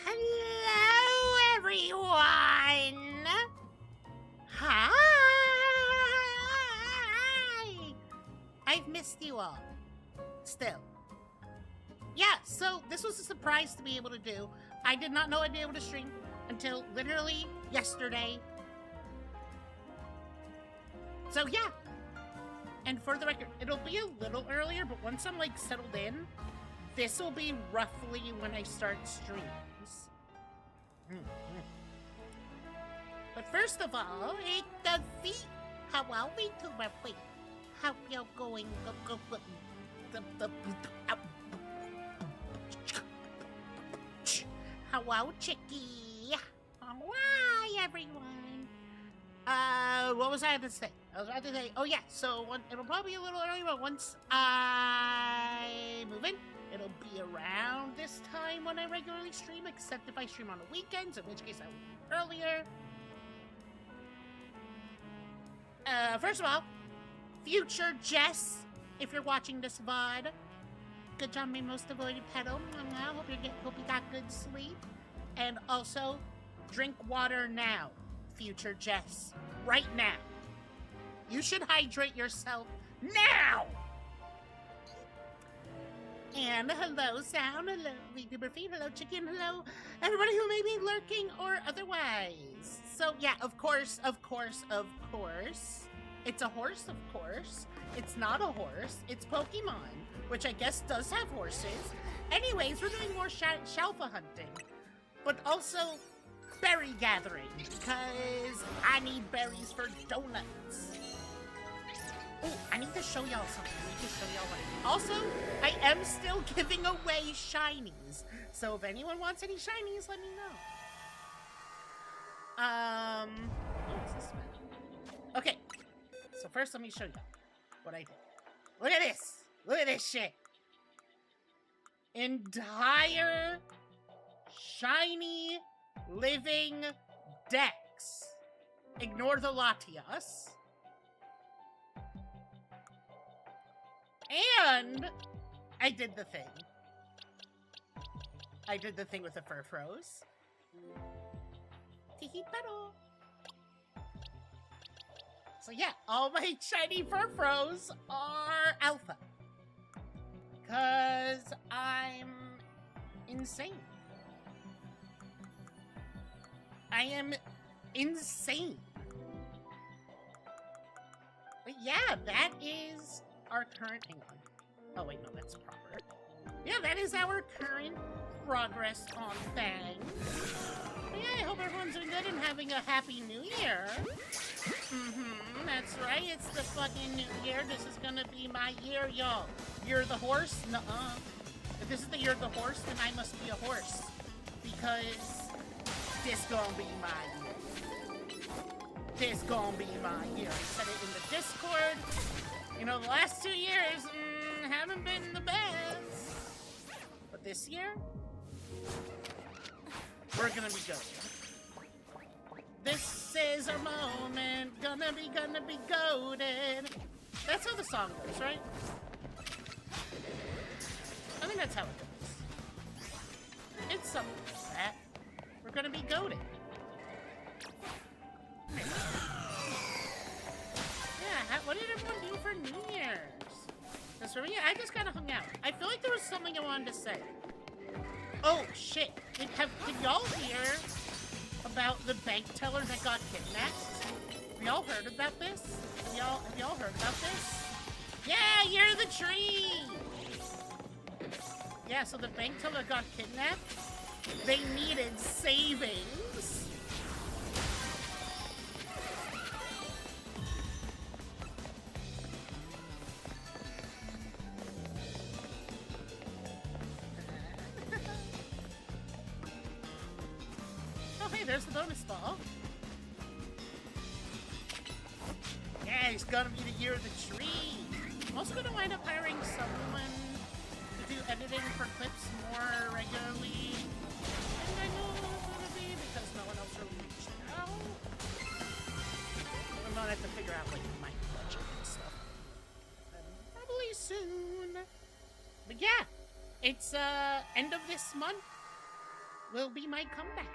Hello, everyone! Hi! I've missed you all. Still. Yeah, so this was a surprise to be able to do. I did not know I'd be able to stream until literally yesterday. So yeah. And for the record, it'll be a little earlier, but once I'm like settled in, this will be roughly when I start streams. But first of all, it's the feet. How are we, Tuber? Wait, how you're going? Hello, Chicky. Why, everyone? What was I to say? I was about to say, oh yeah, so it'll probably be a little early, but once I move in, it'll be around this time when I regularly stream, except if I stream on the weekends, in which case I will be earlier. First of all, future Jess, if you're watching this VOD, good job, my most avoided petal. Hope you got good sleep. And also, drink water now, future Jess. Right now. You should hydrate yourself now! And hello, Sound, hello, VTuber Feed, hello, Chicken, hello, everybody who may be lurking or otherwise. So, yeah, of course. It's a horse, of course. It's not a horse. It's Pokemon, which I guess does have horses. Anyways, we're doing more Shalpha hunting, but also berry gathering, because I need berries for donuts. Oh, I need to show y'all something. Also, I am still giving away shinies. So if anyone wants any shinies, let me know. What's this one? Okay. So first, let me show you what I did. Look at this. Look at this shit. Entire shiny living decks. Ignore the Latias. And I did the thing. I did the thing with the Furfros. So yeah, all my shiny Furfros are alpha. Cause I'm insane. I am insane. But yeah, that is our current, hang on. Oh wait, no, that's proper. Yeah, that is our current progress on things. Yeah, I hope everyone's doing good and having a happy new year. That's right, it's the fucking new year. This is gonna be my year, y'all. You're the horse? Nuh-uh. If this is the year of the horse, then I must be a horse. Because this gonna be my year. This gonna be my year. I said it in the Discord. You know, the last 2 years haven't been the best. But this year, we're gonna be good. This is our moment. Gonna be goated. That's how the song goes, right? I think that's how it goes. It's something like that. We're gonna be goated. Yeah, what did everyone do for New Year's? Because for me, I just kind of hung out. I feel like there was something I wanted to say. Oh, shit. Did y'all hear about the bank teller that got kidnapped? Have y'all heard about this? Have y'all heard about this? Yeah, you're the tree! Yeah, so the bank teller got kidnapped. They needed savings. there's the bonus ball. Yeah, it's gonna be the year of the tree. I'm also gonna wind up hiring someone to do editing for clips more regularly. And I know it's gonna be because no one else really reached out. I'm gonna have to figure out like my budget and stuff. Probably soon. But yeah, it's end of this month will be my comeback.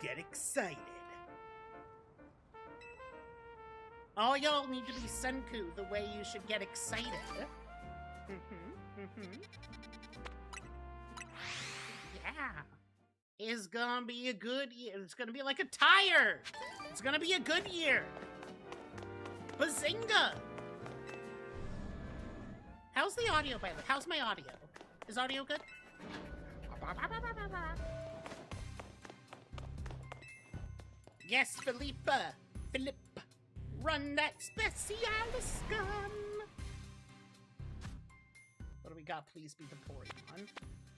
Get excited. All y'all need to be Senku the way you should get excited. Yeah. It's gonna be a good year. It's gonna be like a tire. It's gonna be a good year. Bazinga! How's the audio, by the way? How's my audio? Is audio good? Yes, Philippa. Philip. Run that specialis gun. What do we got? Please be the Porygon.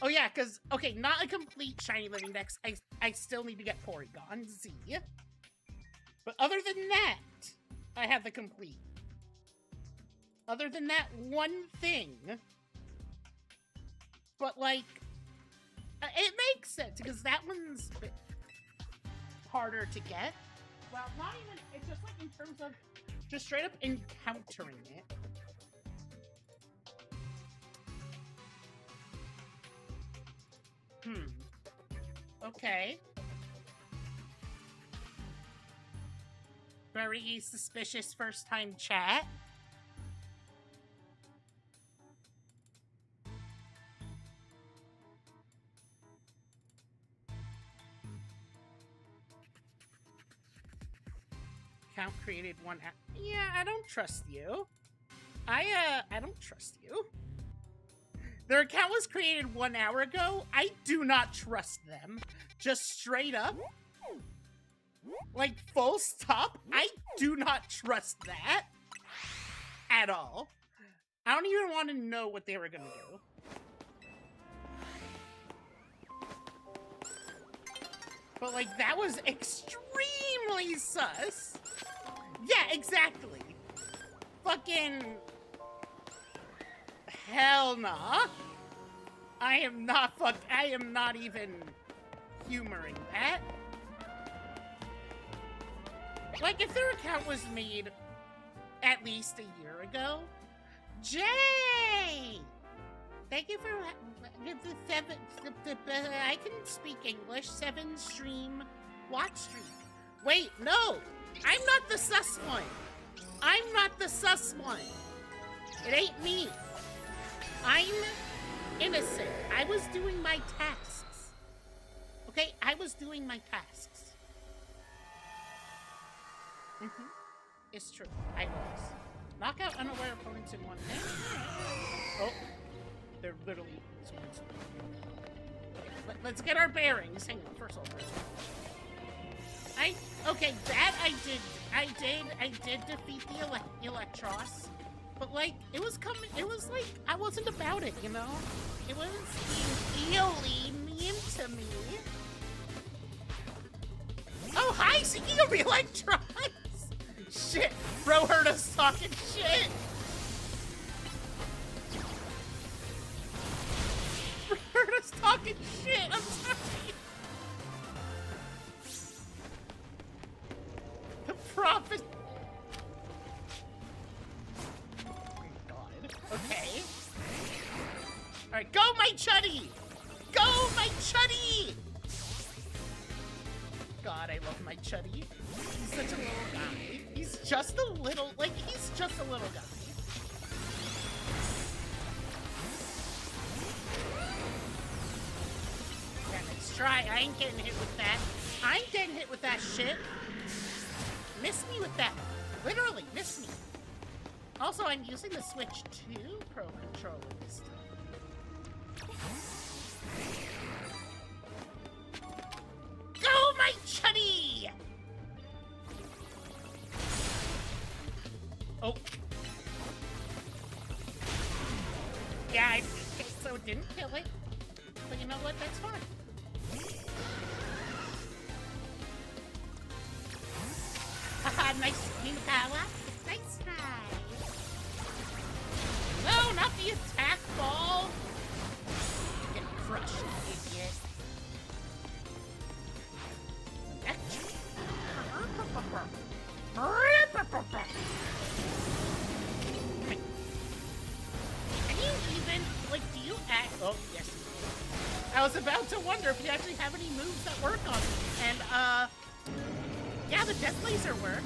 Oh yeah, because, okay, not a complete Shiny Living Dex. I still need to get Porygon Z. But other than that, I have the complete. Other than that one thing. But, like, it makes sense, because that one's a bit harder to get. Well, not even, it's just like in terms of just straight up encountering it. Okay. Very suspicious first time chat. Account created one app. Yeah, I don't trust you. I don't trust you. Their account was created 1 hour ago. I do not trust them. Just straight up. Like, full stop. I do not trust that. At all. I don't even want to know what they were gonna do. But, like, that was extremely sus. Yeah, exactly. Fucking... Hell nah. I am not even humoring that. Like, if their account was made at least a year ago... Jay! Thank you for the 7... I can speak English. 7 stream watch stream. Wait, no! I'm not the sus one! I'm not the sus one! It ain't me. I'm innocent. I was doing my tasks. Okay? I was doing my tasks. It's true. I was. Knock out unaware opponents in 1 hit. Oh. They're literally... Okay, let's get our bearings. Hang on. First of all. Okay, that I did defeat the Electros. But, like, it was like, I wasn't about it, you know? It was being really mean to me. Oh, hi, speaking of Electrons! Shit, bro heard us talking shit! Bro heard us talking shit, I'm sorry! The prophet... Okay. Alright, go my chuddy! Go my chuddy! God, I love my chuddy. He's such a little guy. He's just a little, like, he's just a little guy. Yeah, let's try. I ain't getting hit with that. I ain't getting hit with that shit. Miss me with that. Literally, miss me. Also, I'm using the Switch 2 Pro controller this time. Go, my chuddy! Oh. Yeah, okay, so it didn't kill it. But you know what? That's fine. Nice green power. Nice try. No, not the attack ball. Get crushed, idiot. Can you even, like, do you act? Oh, yes. I was about to wonder if you actually have any moves that work on me. And, yeah, the Death Laser works.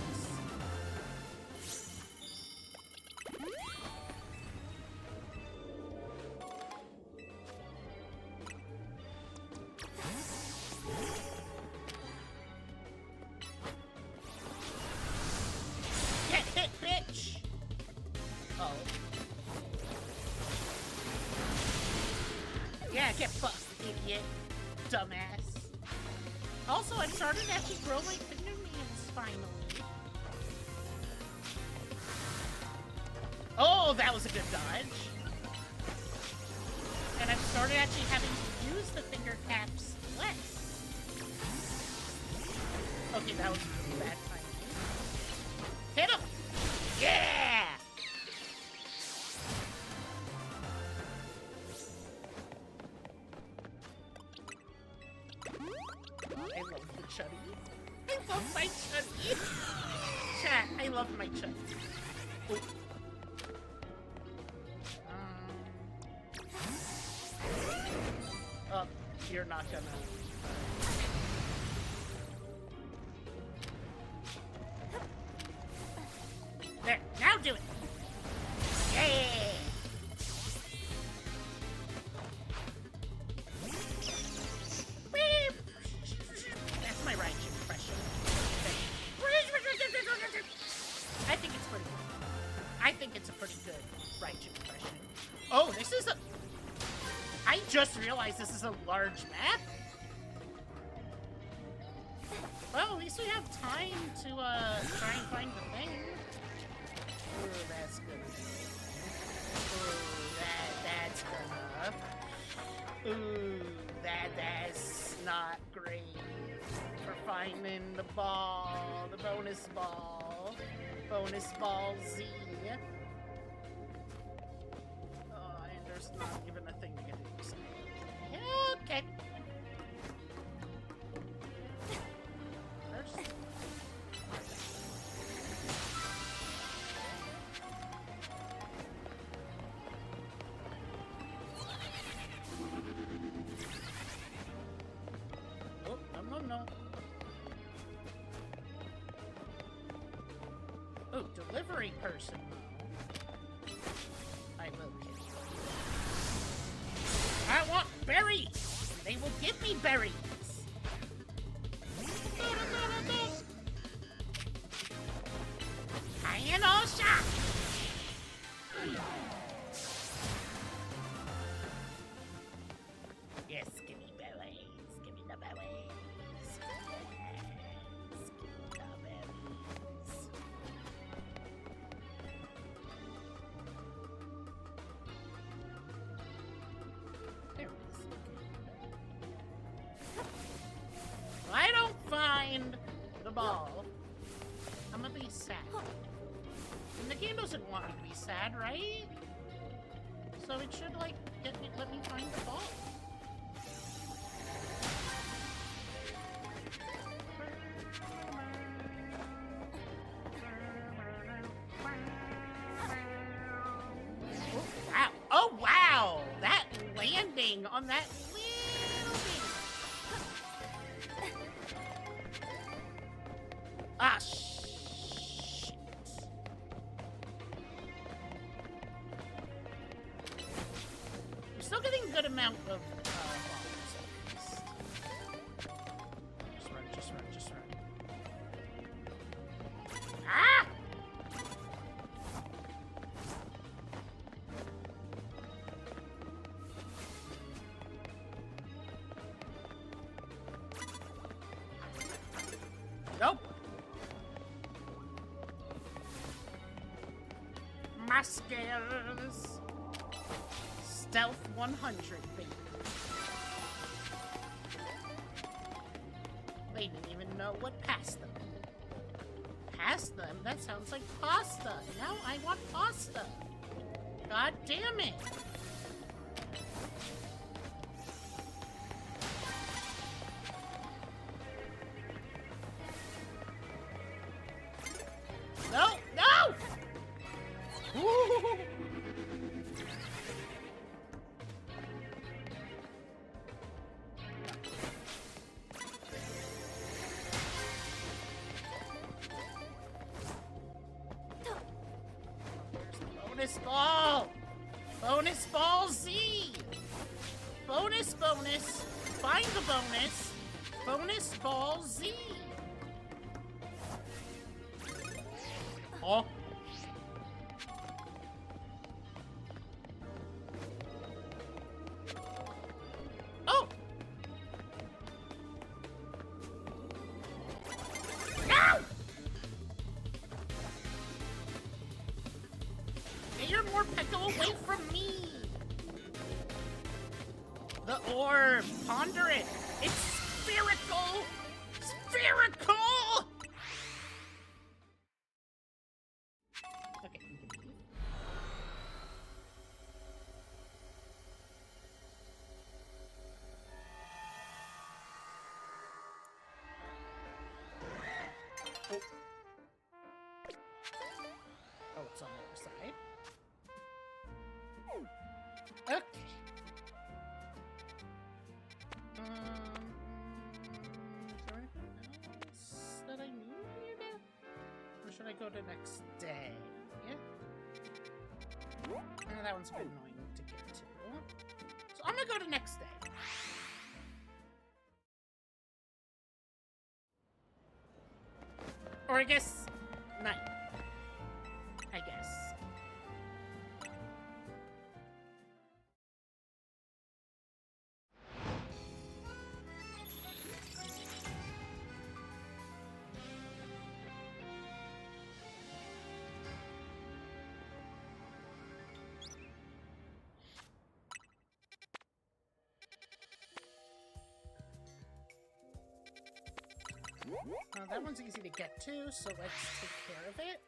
Get hit, bitch! Oh. Yeah, get fucked, idiot. Dumbass. Also, I've started to actually grow my fingernails, finally. Oh, that was a good dodge. And I've started actually having to use the finger caps less. Okay, that was really bad timing. Hit him! Yeah! I love the chuddy. I love my chuddy. Chat, I love my chuddy. Ooh. Oh, you're not gonna. There, now do it. Yeah. That's my Raichu impression. I think it's pretty good. I think it's a pretty good Raichu impression. Oh, this is a... I just realized this is a large map. Well, at least we have time to try and find the thing. Ooh, that's good. Ooh, that's gonna... Ooh, that's not great. For finding the ball, the bonus ball. Bonus ball Z. Oh, and there's not even a thing to get into. Okay. There's... Oh, no. Oh, delivery person. I will kill you. I want berries! They will give me berries! Hanging all shot! Yes, give me berries. Give me the berries. Yes, give me the berries. There it is. If I don't find the ball, I'm gonna be sad. And the game doesn't want me to be sad, right? So it should, like, let me find the ball. Oh, wow. Oh, wow! That landing on that little thing. Ah, shit. We're still getting a good amount of balls at least. Just run. Ah! Nope. Mascaras. Stealth 100, baby. They didn't even know what passed them. past them. That sounds like pasta. Now I want pasta. God damn it. No! No! Ooh. Bonus ball! Bonus ball Z! Bonus bonus! Find the bonus! Bonus ball Z! Oh! Oh! No! Get your Morpeko away from me! The orb! Ponder it! It's spherical! Spherical! Okay, you can leave. Oh. Oh, it's on the other side. Okay. Is there anything else that I need? Or should I go to next day? That one's a bit annoying to get to. So I'm gonna go to next day. Or I guess night. I guess. That one's easy to get to, so let's take care of it.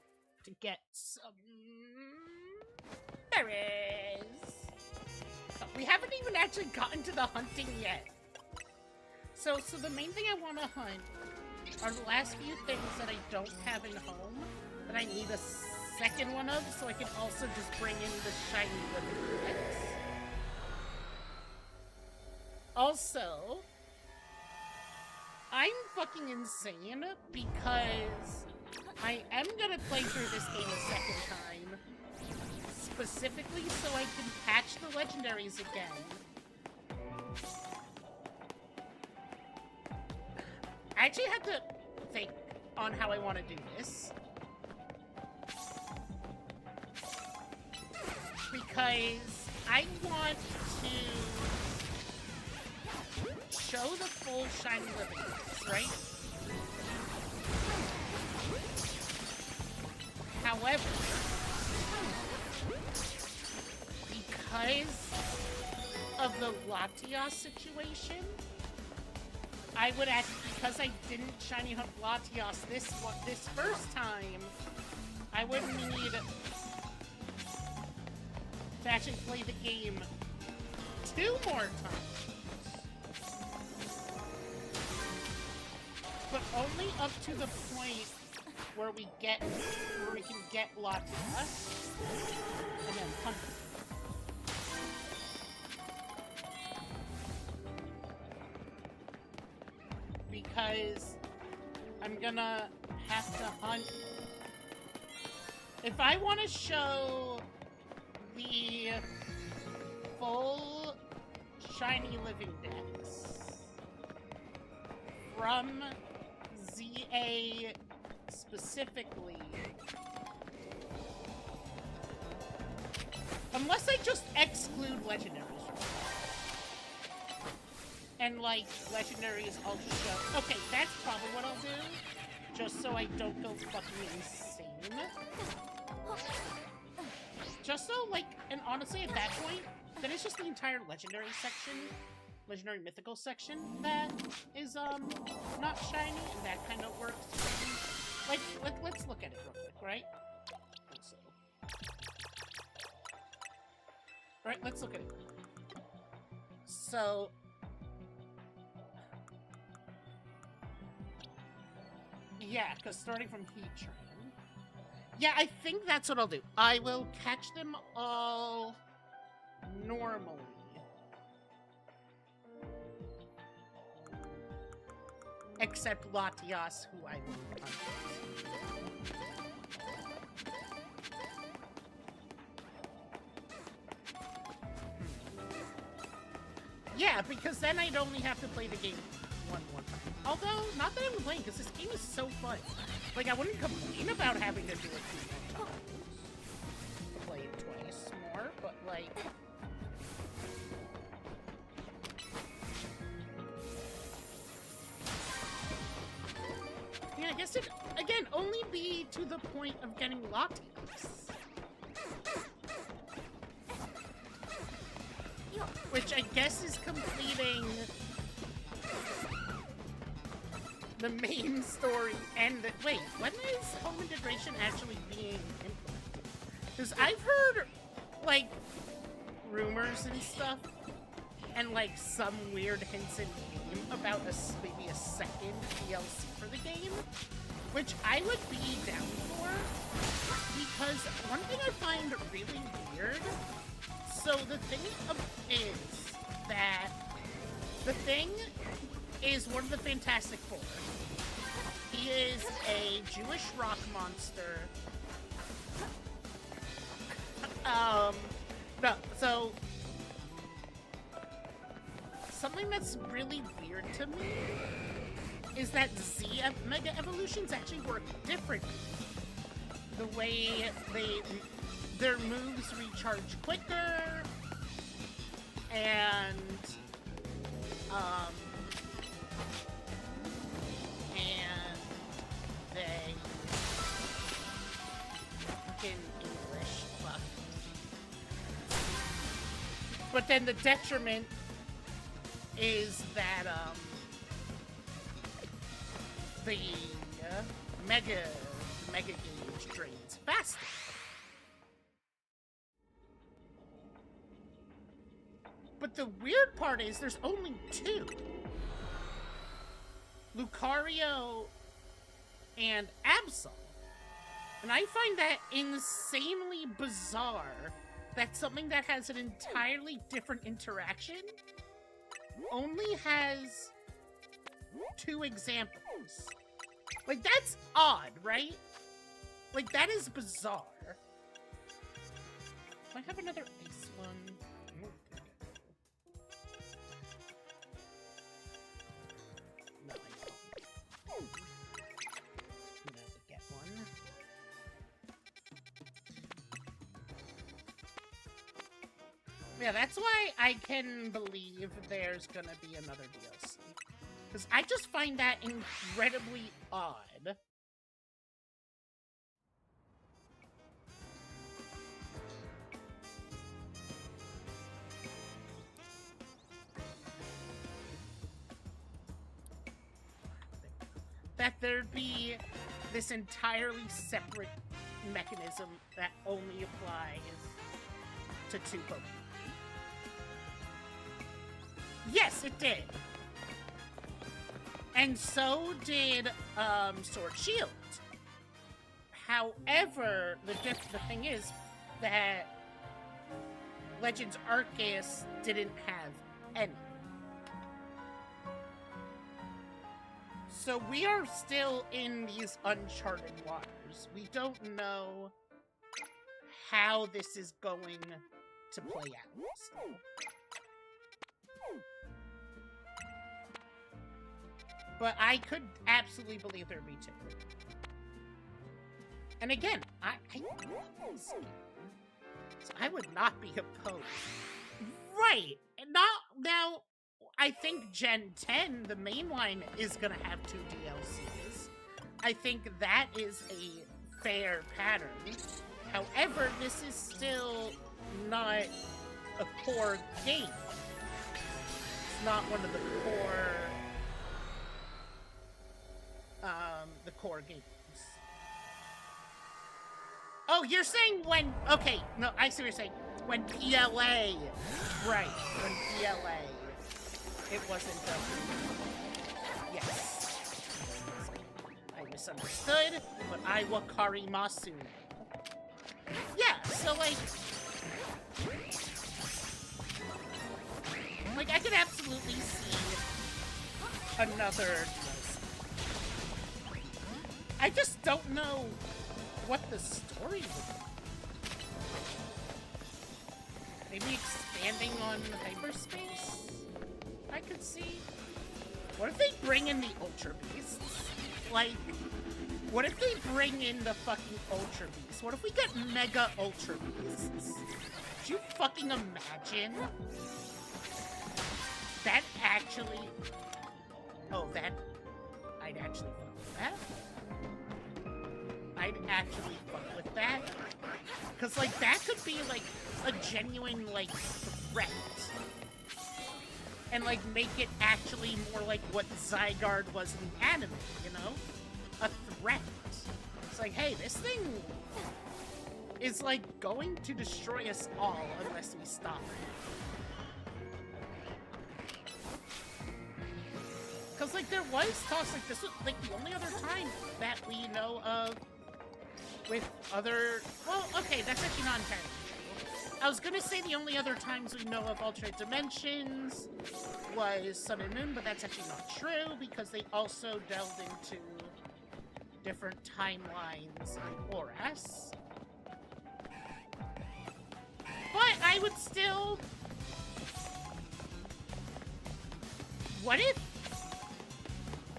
To get some berries. But we haven't even actually gotten to the hunting yet. So the main thing I want to hunt are the last few things that I don't have in home that I need a second one of, so I can also just bring in the shiny living things. Also, I'm fucking insane because I am gonna play through this game a second time, specifically so I can patch the legendaries again. I actually had to think on how I want to do this. Because I want to show the full shiny living things, right? However, because of the Latios situation, I would actually, because I didn't shiny hunt Latios this first time, I would need to actually play the game 2 more times. But only up to the point where we can get Latios and then hunt it. Because I'm gonna have to hunt. If I want to show the full shiny living decks from ZA specifically, unless I just exclude legendaries from it. And, like, legendaries I'll just show. Okay, that's probably what I'll do. Just so I don't go fucking insane. Just so, like, and honestly at that point, then it's just the entire legendary section, legendary mythical section that is, not shiny, and that kind of works. let's look at it real quick, right? So, right, let's look at it. So, yeah, because starting from Heatran. Yeah, I think that's what I'll do. I will catch them all normally. Except Latias, who I will hunt. Yeah, because then I'd only have to play the game one more time. Although, not that I'm playing, because this game is so fun. Like, I wouldn't complain about having to do it 2 more times. Play it twice more, but like... Yeah, I guess it, again, only be to the point of getting Latias. Which I guess is completing the main story and the, wait, when is home integration actually being implemented? Because I've heard, like, rumors and stuff, and, like, some weird hints in game about maybe a second DLC for the game, which I would be down for, because one thing I find really weird, so the thing is that the Thing is one of the Fantastic Four. He is a Jewish rock monster. No, so something that's really weird to me is that Z Mega Evolutions actually work differently. The way their moves recharge quicker, and they in English, fuck. But then the detriment is that the mega gauge drains faster. But the weird part is there's only 2. Lucario and Absol. And I find that insanely bizarre that something that has an entirely different interaction only has 2 examples. Like, that's odd, right? Like, that is bizarre. Do I have another ice one? No, I don't. I'm gonna have to get one. Yeah, that's why I can believe there's gonna be another DLC. Because I just find that incredibly odd. That there'd be this entirely separate mechanism that only applies to 2 Pokemon. Yes, it did. And so did Sword Shield. However, the thing is that Legends Arceus didn't have any. So we are still in these uncharted waters. We don't know how this is going to play out still. But I could absolutely believe there'd be 2. And again, I love this game, so I would not be opposed. Right! Now, I think Gen 10, the main line, is gonna have 2 DLCs. I think that is a fair pattern. However, this is still not a core game. It's not one of the core games. Oh, you're saying when... Okay, no, I see what you're saying. When PLA. Right, when PLA. It wasn't, yes. I misunderstood, but I wakari masu. Yeah, so, like... Like, I could absolutely see another... I just don't know what the story would be. Maybe expanding on hyperspace? I could see. What if they bring in the Ultra Beasts? Like, what if they bring in the fucking Ultra Beasts? What if we get Mega Ultra Beasts? Could you fucking imagine? That actually... Oh, that... I'd actually fuck with that. I'd actually fuck with that. Because, like, that could be, like, a genuine, like, threat. And, like, make it actually more like what Zygarde was in the anime, you know? A threat. It's like, hey, this thing is, like, going to destroy us all unless we stop it. Because, like, there was talks, like, this was, like, the only other time that we know of with other... Well, okay, that's actually not entirely true. I was gonna say the only other times we know of alternate dimensions was Sun and Moon, but that's actually not true, because they also delved into different timelines in Oras. But I would still... What if...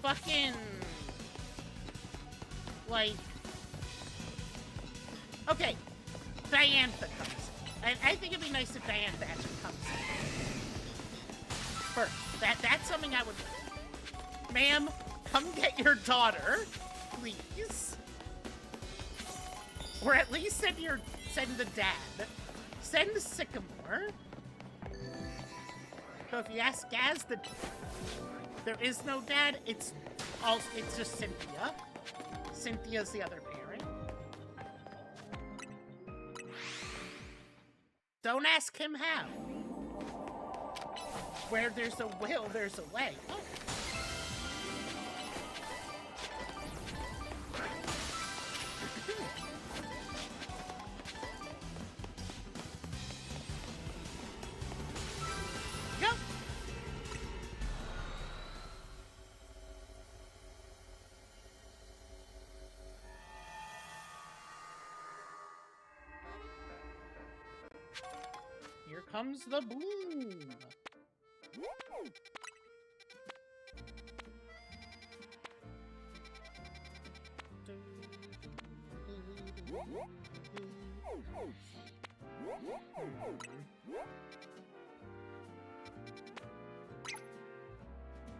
fucking... like... Okay, Diantha comes in. And I think it'd be nice if Diantha actually comes in. First, that's something I would... Ma'am, come get your daughter, please. Or at least send the dad. Send Sycamore. So if you ask Gaz, there is no dad, it's just Cynthia. Cynthia's the other parent. Don't ask him how. Where there's a will, there's a way. Oh. Go. Here comes the bloom.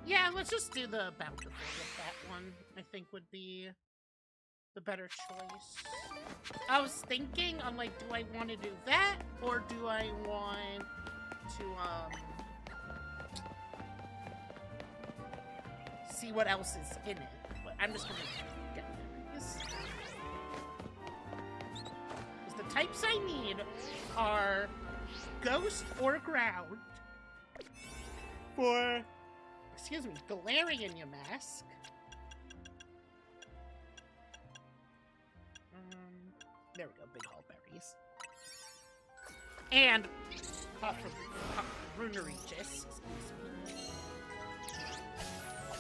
Yeah, let's just do the Bountiful with that one. I think would be the better choice. I was thinking, I'm like, do I want to do that, or do I want to, see what else is in it? But I'm just gonna get this. Because the types I need are Ghost or Ground for, excuse me, Galarian Yamask. There we go, big haul berries. And Runeregis, excuse me.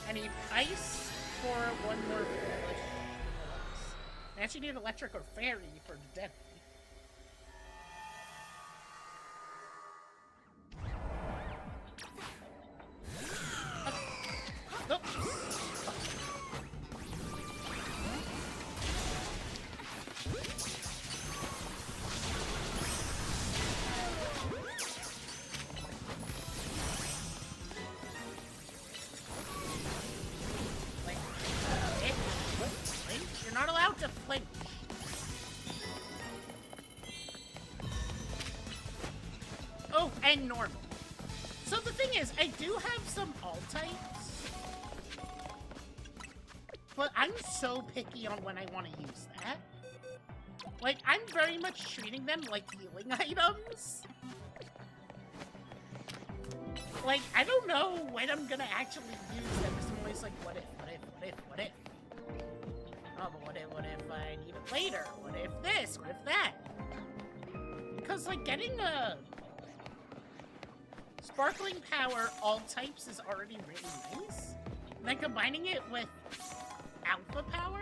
I need ice for one more foolish. I actually need electric or fairy for deadly. Nope. You're not allowed to flinch. Oh, and normal. So the thing is, I do have some all types, but I'm so picky on when I want to use that. Like, I'm very much treating them like healing items. Like, I don't know when I'm gonna actually use them, because I'm always like, what if, what if, what if, what if? Oh, but what if I need it later? What if this? What if that? Because, like, getting a sparkling power all types is already really nice. And then combining it with alpha power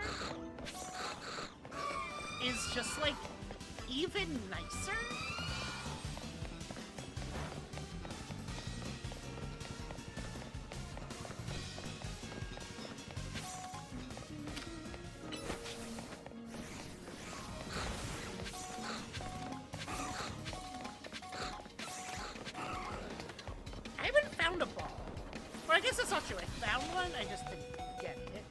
is just, like, even nicer. I haven't found a ball. Or I guess that's not true. I found one, I just didn't get it.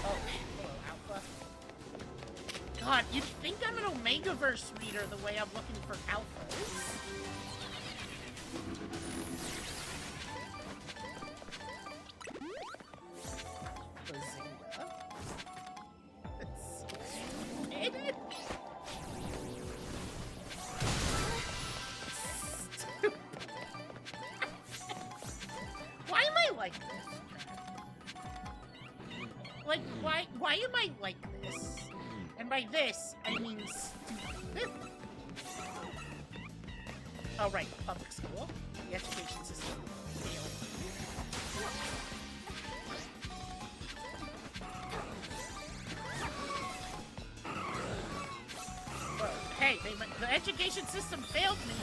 Oh, hello, Alpha. God, you'd think I'm an Omegaverse reader the way I'm looking for alphas. Bazinga. That's so stupid. Stupid. Why am I like this? Like, why am I like this? And by this, I mean stupid. Oh, right, public school. The education system. Well, hey, the education system failed me.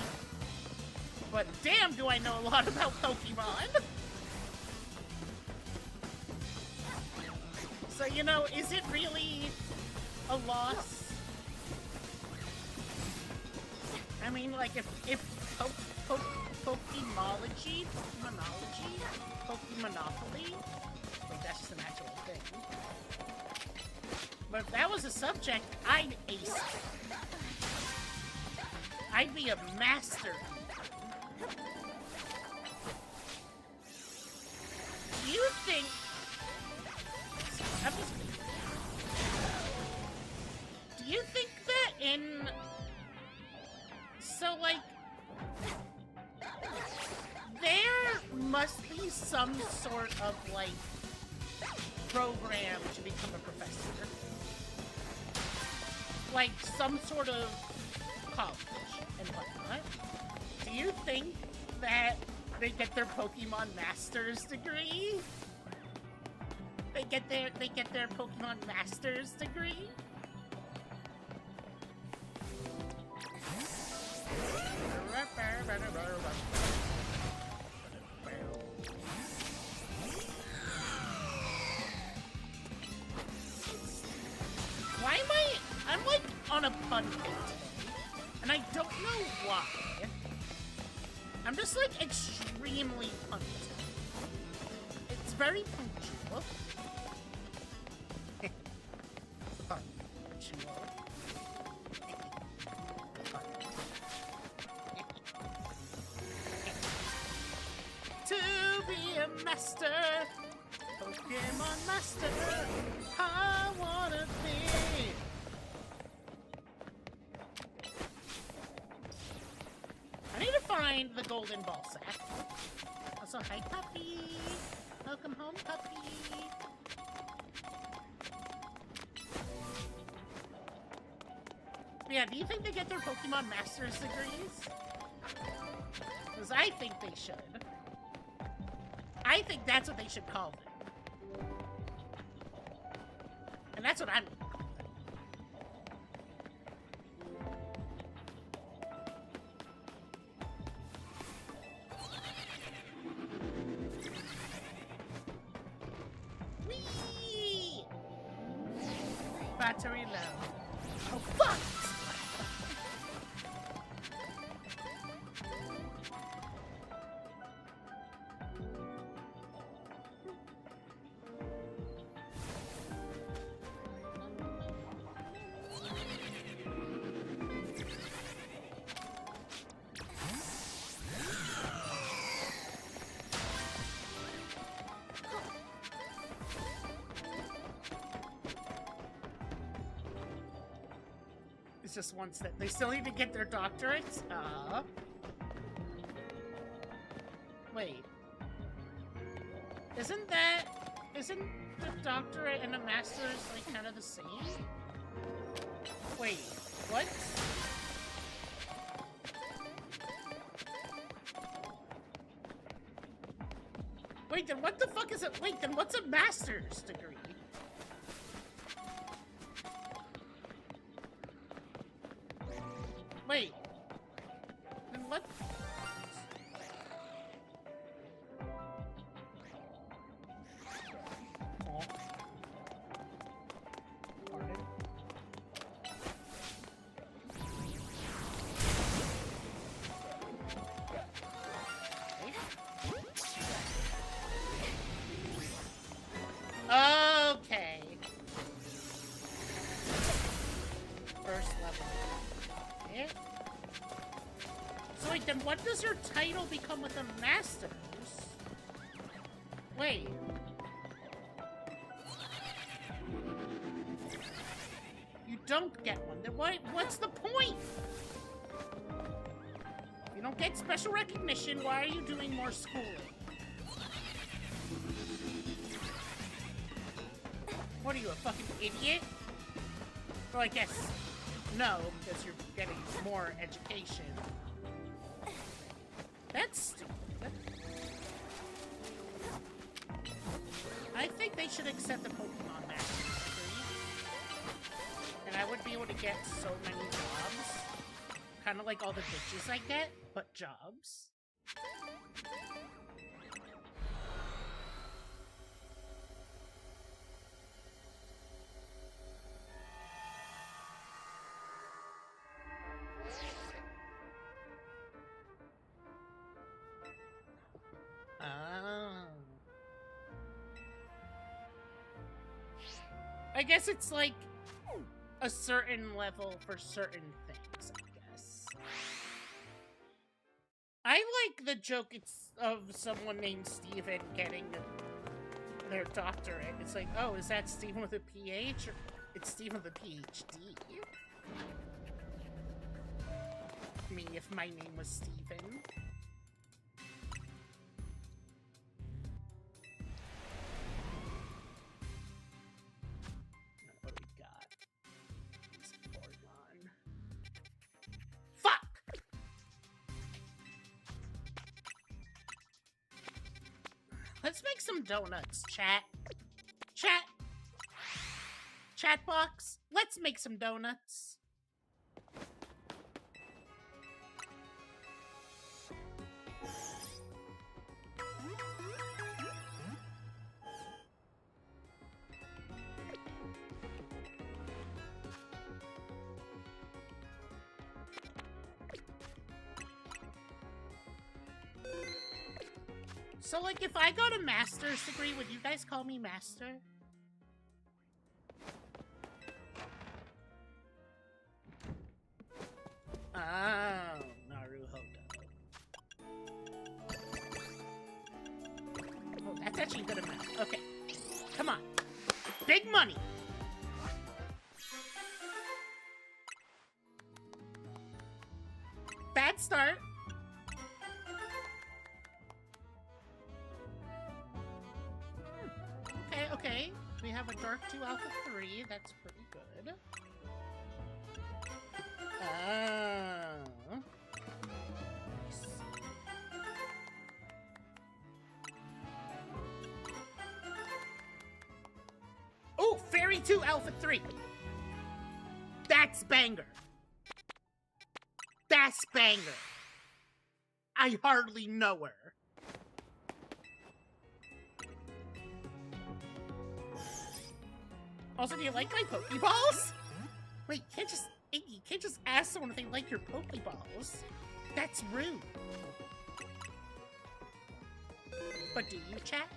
But damn, do I know a lot about Pokemon. So, you know, is it really a loss? I mean, like, if Pokemology, Pokemonopoly, like, that's just an actual thing. But if that was a subject, I'd ace it. I'd be a master. Do you think... I'm just... Do you think that in... So, like... There must be some sort of, like, program to become a professor. Like, some sort of college and whatnot. Do you think that they get their Pokemon Master's degree? They get their Pokemon Master's degree? Why am I'm like on a pun kick today, and I don't know why. I'm just like extremely punctual. It's very punctual. Punctual. To be a master, Pokemon master, I wanna be. I need to find the golden ball sack. Also, hi puppy. Welcome home, puppy. Yeah, do you think they get their Pokemon Master's degrees? Because I think they should. I think that's what they should call them. And that's what I'm gonna call them. Whee! Battery low. Oh, fuck! It's just once that they still need to get their doctorates. Wait. Isn't the doctorate and the master's like kind of the same? Wait, what? Wait, then what the fuck is it? Wait, then what's a master's degree? Wait. Then what? Oh. Pardon? Okay. First level. Okay. So wait, then what does your title become with a master's? Wait. You don't get one. Then what's the point? You don't get special recognition. Why are you doing more schooling? What are you, a fucking idiot? Well, I guess no, because you're getting more education. That's stupid. I think they should accept the Pokemon Master degree. And I would be able to get so many jobs. Kind of like all the bitches I get, but jobs. I guess it's like a certain level for certain things, I guess. I like the joke of someone named Steven getting their doctorate. It's like, oh, is that Steven with a PH? Or it's Steven with a PhD. Me, if my name was Steven. Let's make some donuts, chat. Chat box, let's make some donuts. So, like, if I got a master's degree, would you guys call me master? Oh, Naruhodo. Oh, that's actually good amount. Okay, come on. Big money! Bad start. Okay, we have a Dark 2 Alpha 3, that's pretty good. Oh, Fairy 2 Alpha 3! That's banger! That's banger! I hardly know her. Also, do you like my Pokeballs? Wait, you can't just ask someone if they like your Pokeballs. That's rude. But do you, chat?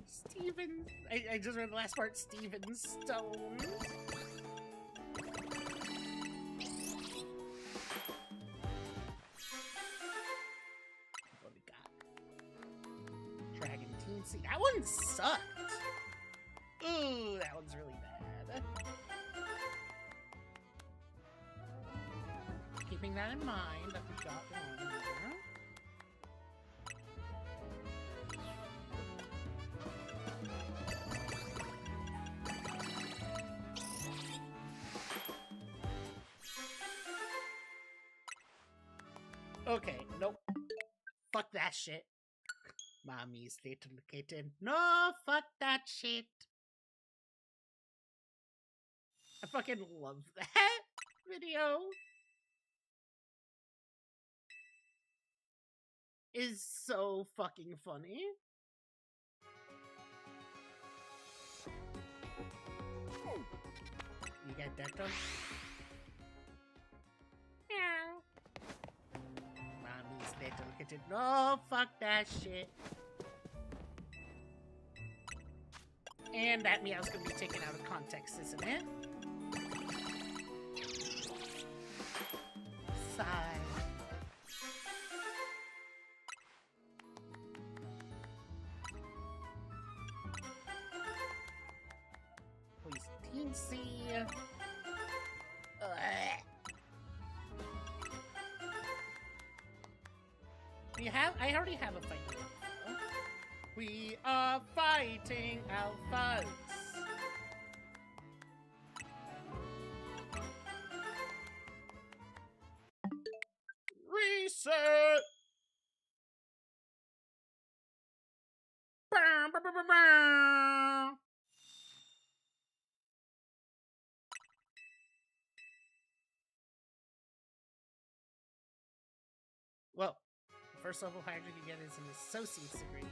Steven. I just read the last part. Steven Stone. teensy. That one sucked. Ooh, that one's really bad. Keeping that in mind, that we got one here. Okay, nope. Fuck that shit. Mommy's located. No, fuck that shit. I fucking love that video. Is so fucking funny. You got that done? Meow. Mommy's little kitten. No, fuck that shit. And that meow's gonna be taken out of context, isn't it? Sigh. Please, teensy. I already have a fight with Alpha. We are fighting Alphas. Reset! Bow, bow, bow, bow, bow. Well, the first level hydra you get is an associate's degree.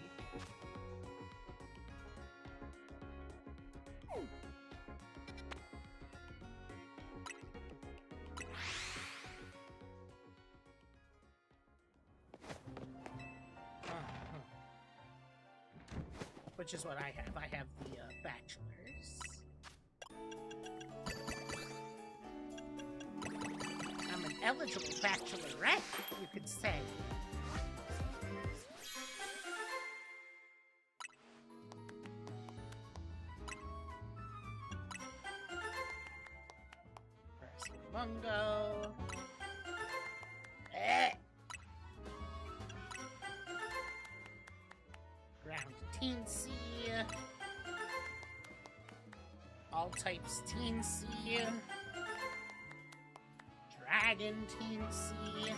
Which is what I have. I have the bachelor's. I'm an eligible bachelorette, you could say. Mungo. Ground teensy. All types teensy. Dragon teensy.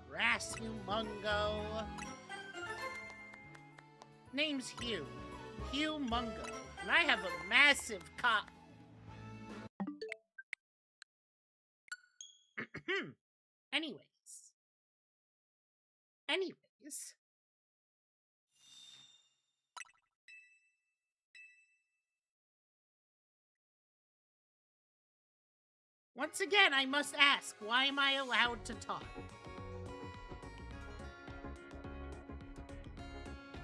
Grass humungo. Name's Hugh. Hugh Mungo. And I have a massive cock. Anyways. Once again, I must ask, why am I allowed to talk?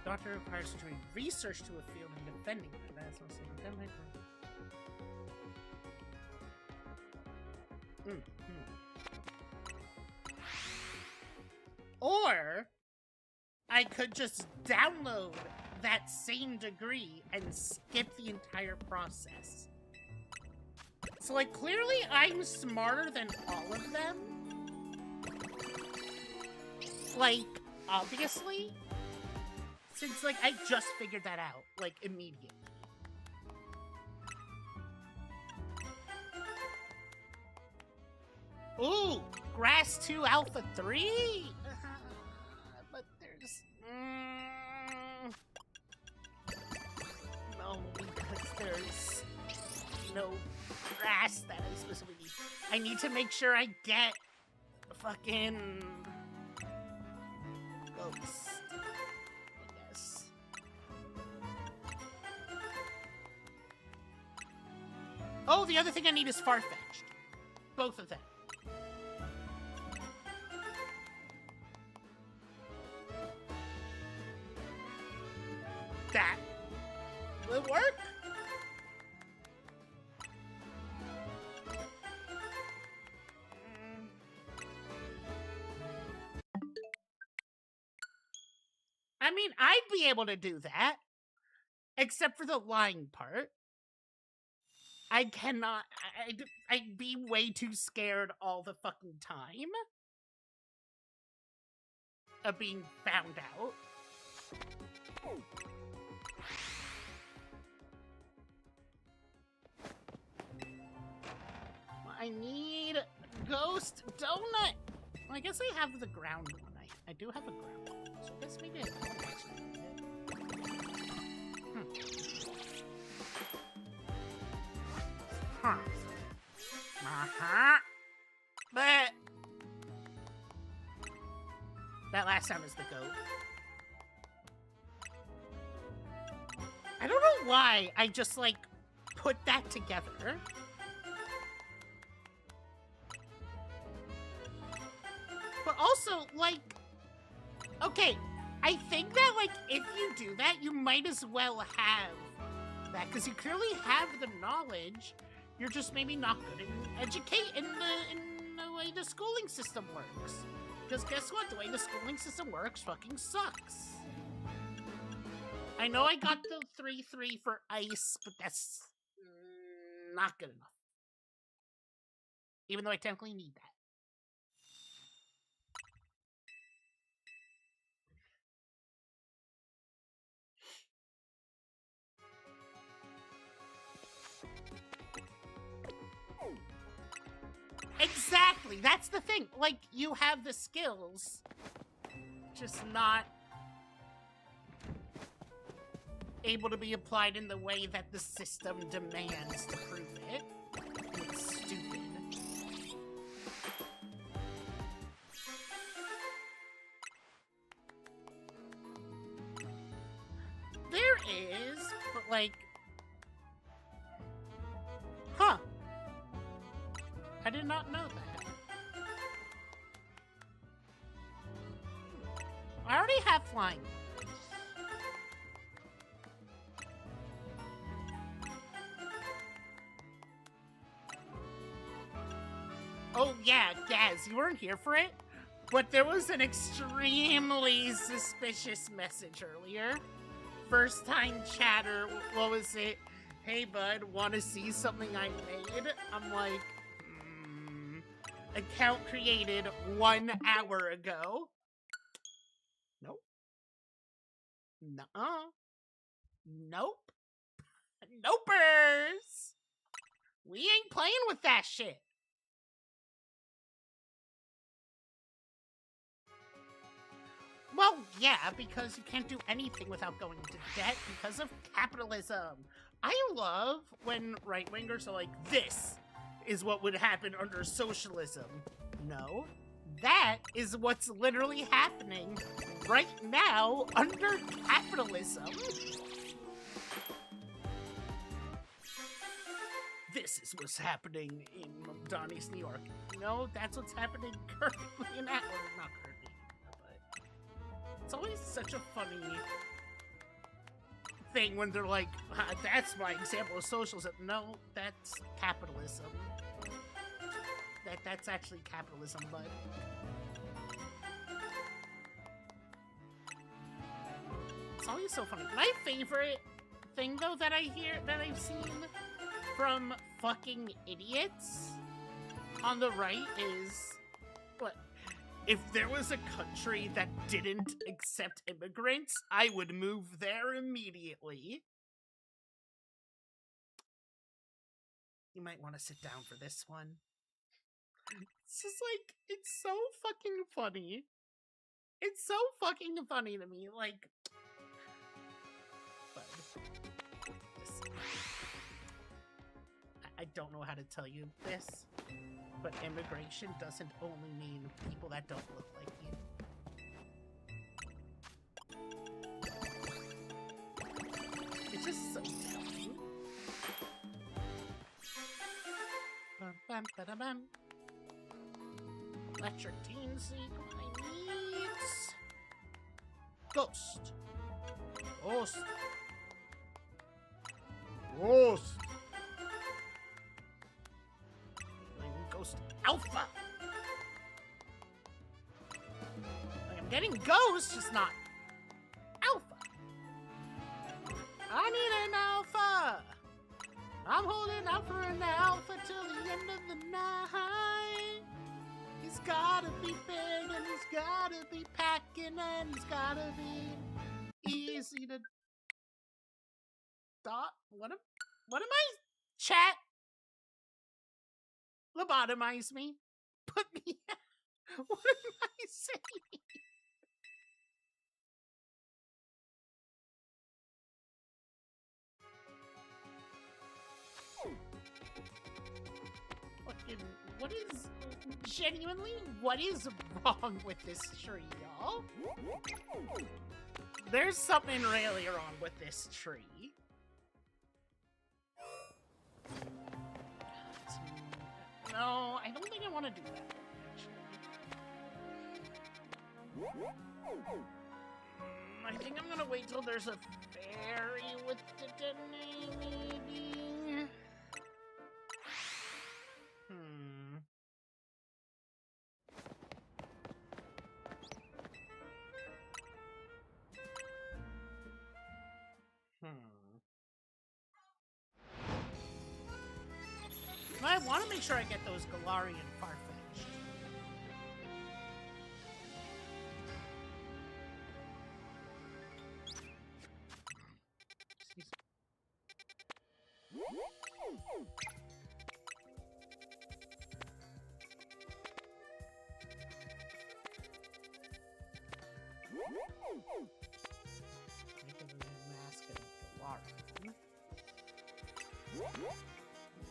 Doctor requires doing research to a field and defending it. That's also Or I could just download that same degree and skip the entire process. So, like, clearly I'm smarter than all of them. Like, obviously. Since, like, I just figured that out, like, immediately. Ooh! Grass 2 Alpha 3? But there's... no, because there's no grass that I specifically need. I need to make sure I get fucking ghost, I guess. Oh, the other thing I need is Farfetch'd. Both of them. That will work. mean, I'd be able to do that. Except for the lying part. I cannot. I'd be way too scared all the fucking time of being found out. I need ghost donut. Well, I guess I have the ground one. I do have a ground one, so I guess maybe I don't actually need it. Huh. But that last sound is the goat. I don't know why I just like put that together. But also, like, okay, I think that, like, if you do that, you might as well have that, because you clearly have the knowledge. You're just maybe not good in the way the schooling system works. Because guess what? The way the schooling system works fucking sucks. I know I got the 3-3 for ice, but that's not good enough. Even though I technically need that. Exactly, that's the thing. Like, you have the skills, just not able to be applied in the way that the system demands to prove it. It's stupid. There is, but like, huh. I did not know that. I already have flying. Oh yeah, Gaz, you weren't here for it? But there was an extremely suspicious message earlier. First time chatter, what was it? Hey bud, wanna see something I made? I'm like, account created 1 hour ago. Nope. Nuh-uh. Nope. Nopers! We ain't playing with that shit. Well, yeah, because you can't do anything without going into debt because of capitalism. I love when right-wingers are like, this is what would happen under socialism. No, that is what's literally happening right now under capitalism. This is what's happening in Donnie's, New York. No, that's what's happening currently in that, or not currently, but it's always such a funny thing when they're like, that's my example of socialism. No, that's capitalism. That's actually capitalism, bud. It's always so funny. My favorite thing, though, that I've seen from fucking idiots on the right is, what? If there was a country that didn't accept immigrants, I would move there immediately. You might want to sit down for this one. It's just like, it's so fucking funny. It's so fucking funny to me, like... But, I don't know how to tell you this, but immigration doesn't only mean people that don't look like you. It's just so telling. Bum, bum, ba-da-bum. Electric Teen Sequel I need. Ghost. Ghost. Ghost. I need Ghost Alpha. Like, I'm getting Ghost, just not I'm holding out for an alpha till the end of the night. He's gotta be big and he's gotta be packing and he's gotta be easy to dot. What am I? Chat. Lobotomize me. Put me out. What am I saying? Fucking, what is, genuinely, what is wrong with this tree, y'all? There's something really wrong with this tree. No, I don't think I want to do that, actually. I think I'm gonna wait till there's a fairy with the maybe. I want to make sure I get those Galarian Farfetch'd.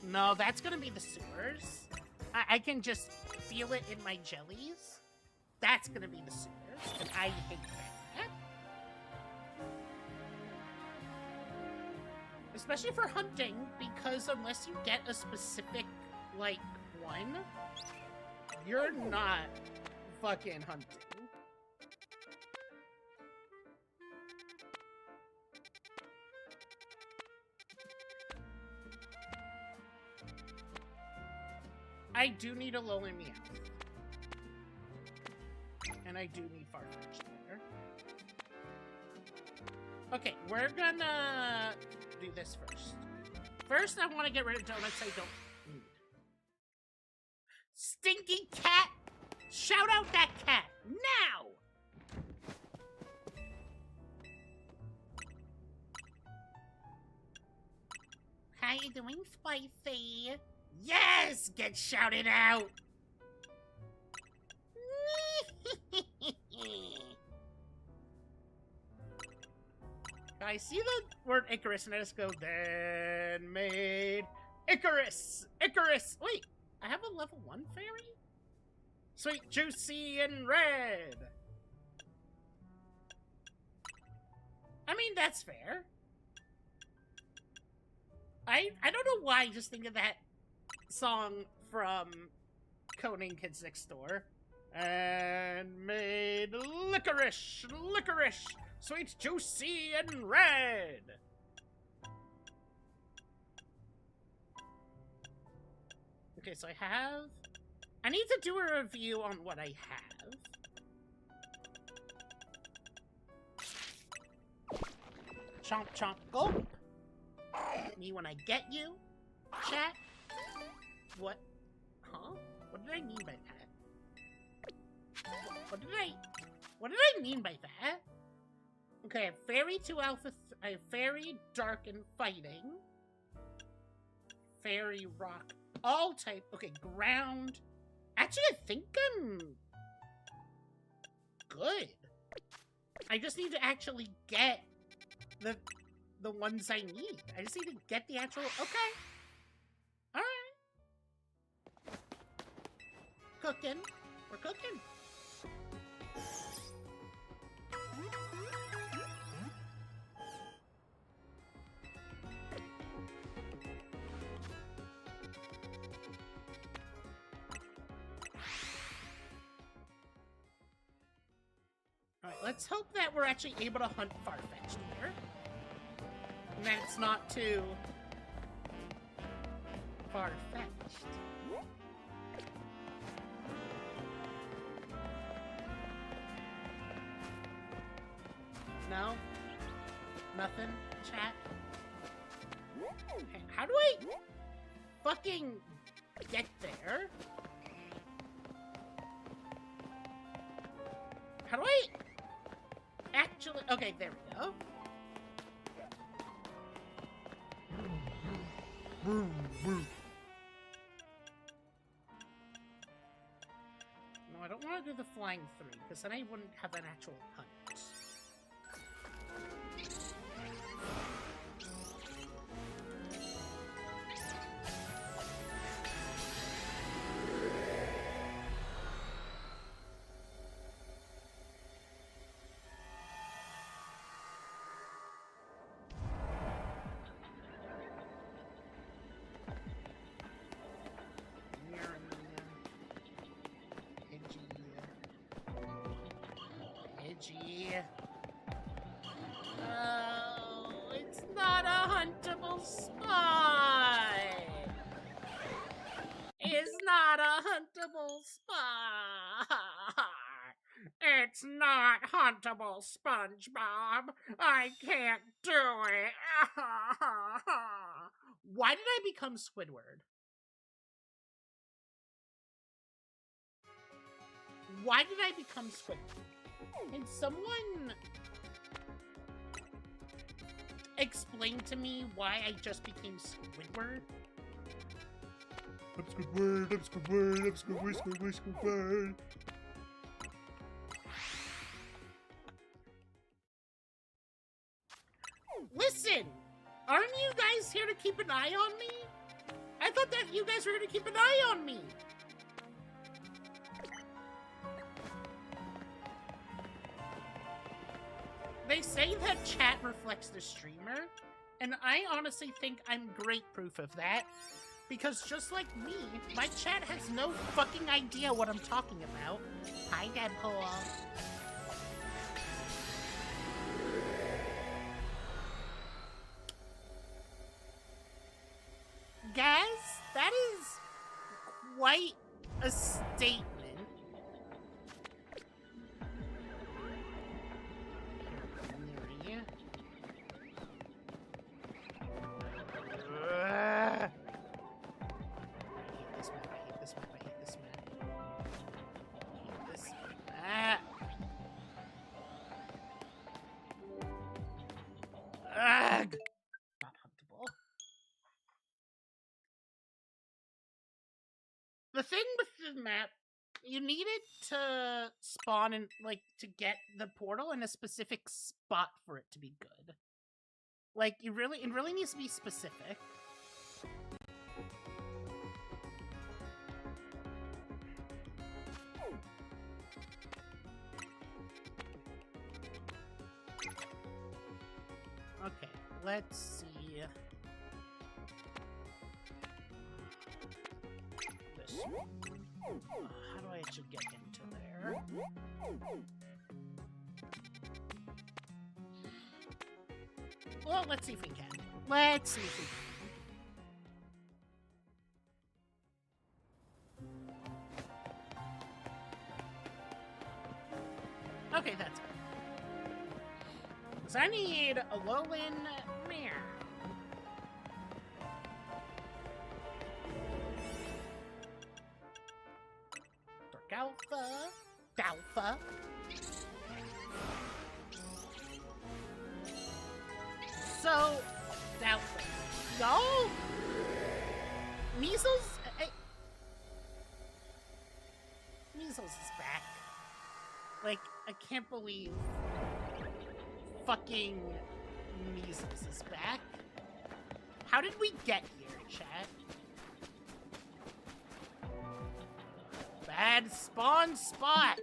No, that's gonna be the sewers. I can just feel it in my jellies. That's gonna be the sewers, and I hate that. Especially for hunting, because unless you get a specific, like, one, you're not fucking hunting. I do need a Alolan Meowth. And I do need Farfetch'd there. Okay, we're gonna do this first. First, I want to get rid of donuts I don't need. Stinky cat! Shout out that cat! Now! How you doing, Spicy? Yes! Get shouted out! I see the word Icarus and I just go, then made Icarus! Icarus! Wait, I have a level 1 fairy? Sweet, juicy, and red! I mean, that's fair. I don't know why I just think of that song from Conan Kids Next Door. And made licorice, licorice, sweet, juicy, and red. Okay, so I need to do a review on what I have. Chomp, chomp, gulp. Me when I get you, chat. What? Huh? What did I mean by that? What did I mean by that? Okay, I have Fairy 2 Alpha, I have Fairy, Dark, and Fighting. Fairy, Rock, all type. Okay, Ground. Actually, I think I'm good. I just need to actually get the ones I need. I just need to get the actual... Okay. Alright. Cooking. We're cooking. Alright, let's hope that we're actually able to hunt Farfetch'd here. And that it's not too far-fetched. No? Nothing? Chat? Okay, how do I fucking get there? How do I actually... Okay, there we go. No, I don't want to do the flying 3, because then I wouldn't have an actual hunt. Oh, it's not a huntable spot. It's not a huntable spot. It's not huntable, SpongeBob. I can't do it. Why did I become Squidward? Why did I become Squidward? Can someone explain to me why I just became Squidward? I'm Squidward, I'm Squidward, I'm Squidward, Squidward, Squidward. Listen! Aren't you guys here to keep an eye on me? I thought that you guys were here to keep an eye on me! They say that chat reflects the streamer, and I honestly think I'm great proof of that. Because just like me, my chat has no fucking idea what I'm talking about. Hi, Deadpool. Guys, that is quite a statement. The thing with the map, you needed to spawn in, like, to get the portal in a specific spot for it to be good. Like, it really needs to be specific. Okay, let's see. How do I actually get into there? Well, let's see if we can. Let's see if we can. Okay, that's good. Because I need a Alolan Meow. Shalpha. So, Shalpha. No! Measles? Measles is back. Like, I can't believe fucking Measles is back. How did we get here, chat? Bad spawn spots.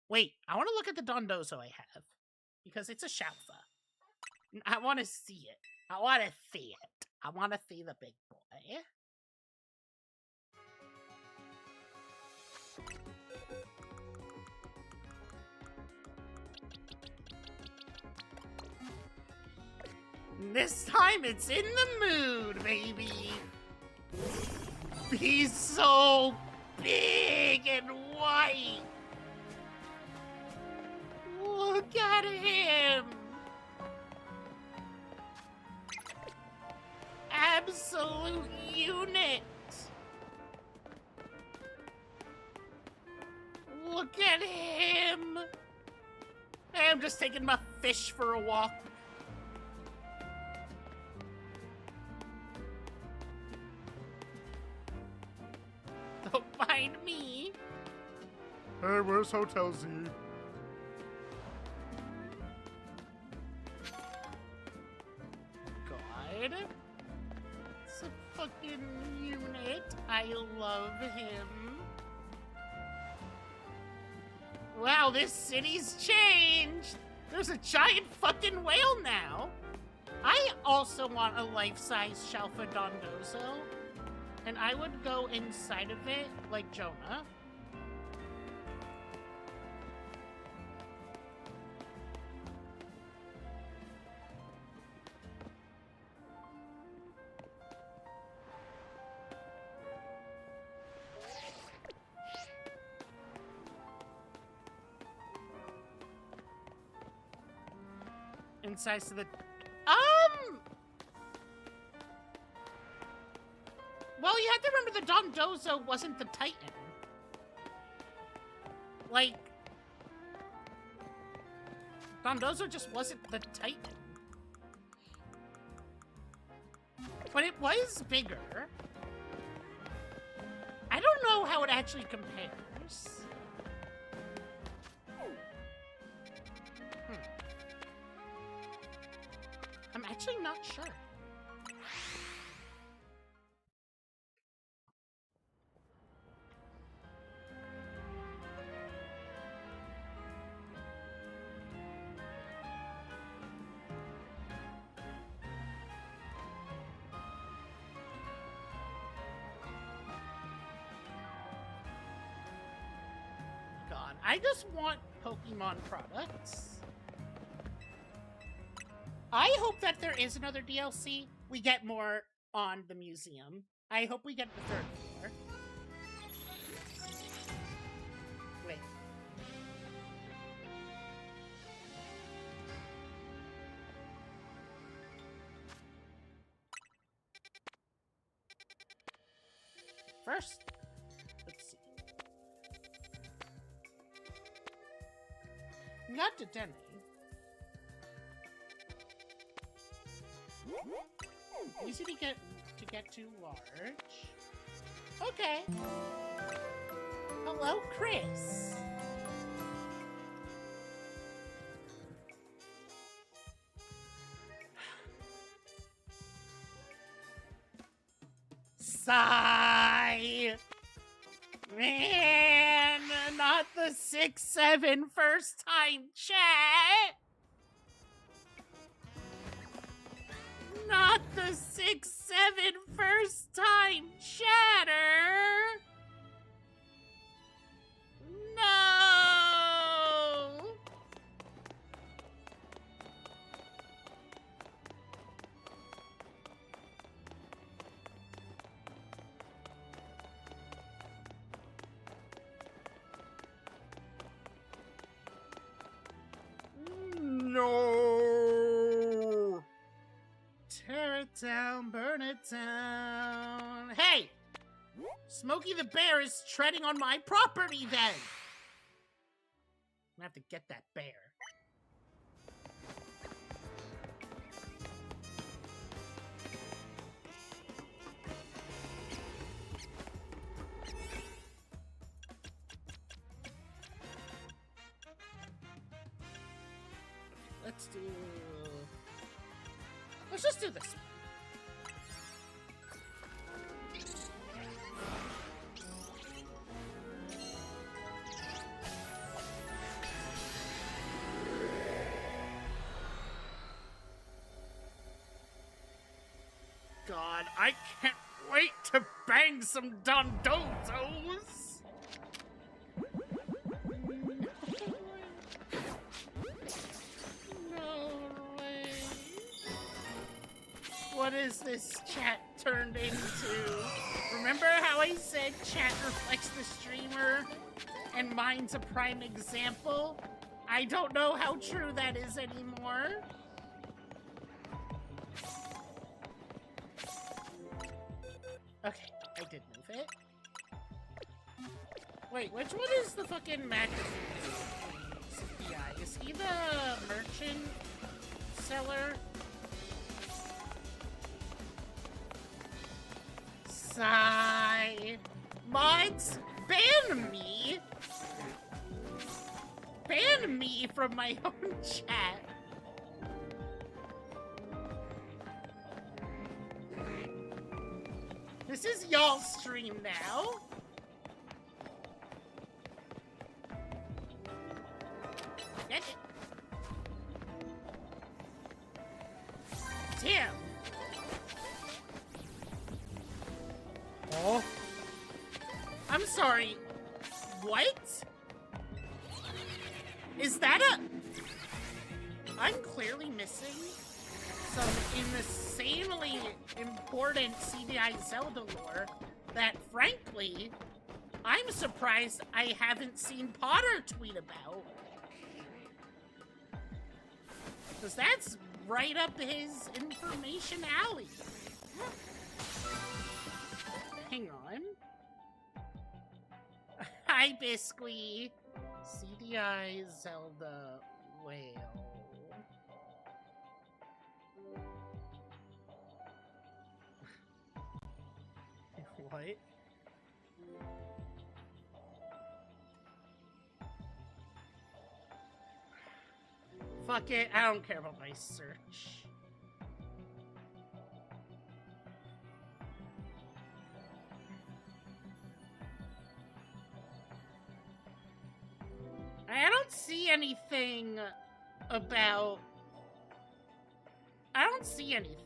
Wait, I want to look at the Dondozo I have. Because it's a Shalpha. I want to see it. I want to see it. I want to see the big boy. This time it's in the mood, baby. He's so big and white. Look at him. absolute unit. Look at him. Hey, I'm just taking my fish for a walk. Don't mind me. Hey, where's Hotel Z? God. It's a fucking unit. I love him. Wow, this city's changed. There's a giant fucking whale now. I also want a life-size Shalpha Dondozo. And I would go inside of it like Jonah. Inside to the... Well, you have to remember the Dondozo wasn't the Titan. Like... Dondozo just wasn't the Titan. But it was bigger. I don't know how it actually compares. I'm actually not sure. God, I just want Pokemon products. I hope that there is another DLC. We get more on the museum. I hope we get the third floor. Wait. First, let's see. Not to Denny. Easy to get to large. Okay. Hello, Chris. Sigh. Man, not the 6-7 first time chat. Not the 6-7 first time chatter! No! No! Tear it down, burn it down. Hey! Smokey the Bear is treading on my property then! I'm gonna have to get that bear. Let's just do this. God, I can't wait to bang some Dondozos! No way. What is this chat turned into? Remember how I said chat reflects the streamer and mine's a prime example? I don't know how true that is anymore. did move it. Wait, which one is the fucking McAfee CPI? Is he the merchant seller? Sigh. Mods, ban me! Ban me from my own chat. This is y'all's stream now. Get it. Damn. Oh. I'm sorry. What? Is that a... I'm clearly missing some insanely important CDI Zelda lore that, frankly, I'm surprised I haven't seen Potter tweet about. Because that's right up his information alley. Hang on. Hi, Biscuit. CDI Zelda whale. What? Fuck it, I don't care about my search. I don't see anything about... I don't see anything.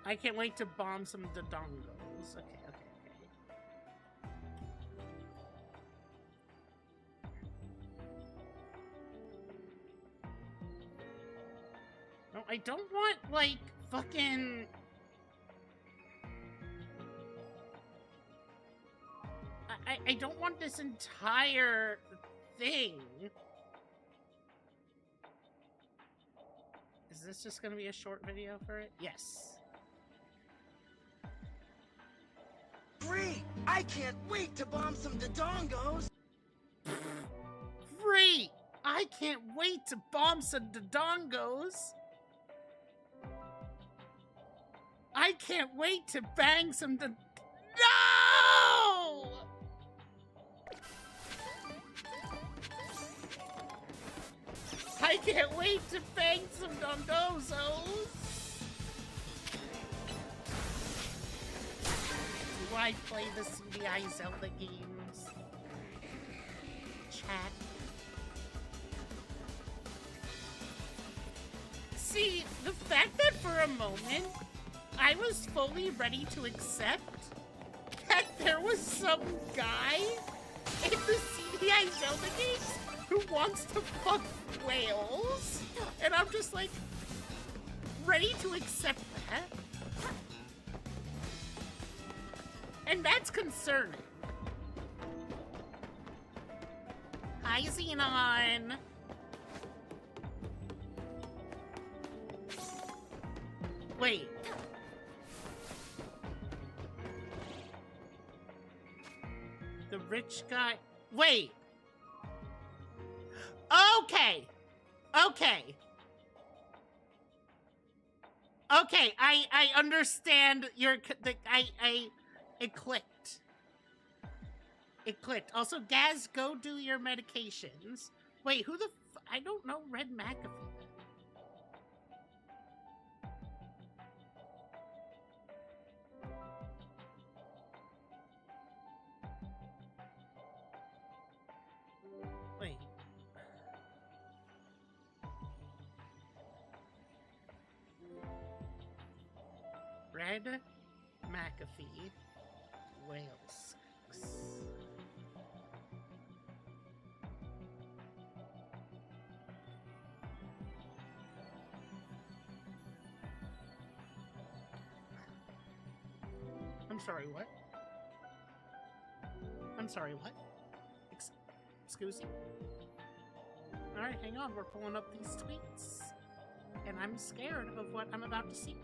I can't wait to bomb some Dodongos. Okay. No, I don't want, like, fucking... I don't want this entire thing. Is this just gonna be a short video for it? Yes. Great! I can't wait to bomb some Dodongos! Great! I can't wait to bomb some Dodongos! I can't wait to bang some No! I can't wait to bang some Dondozos! Do I play the CDI Zelda games? Chat. See, the fact that for a moment I was fully ready to accept that there was some guy in the CDI Zelda games who wants to fuck whales, and I'm just like ready to accept that. And that's concerning. Hi, Xenon. Wait. The rich guy... Wait. Okay. Okay, I understand your... It clicked. It clicked. Also, Gaz, go do your medications. Wait, who the I don't know Red McAfee. Wait. Red McAfee. Wales. I'm sorry, what? I'm sorry, what? Scoozy. Alright, hang on, we're pulling up these tweets. And I'm scared of what I'm about to see.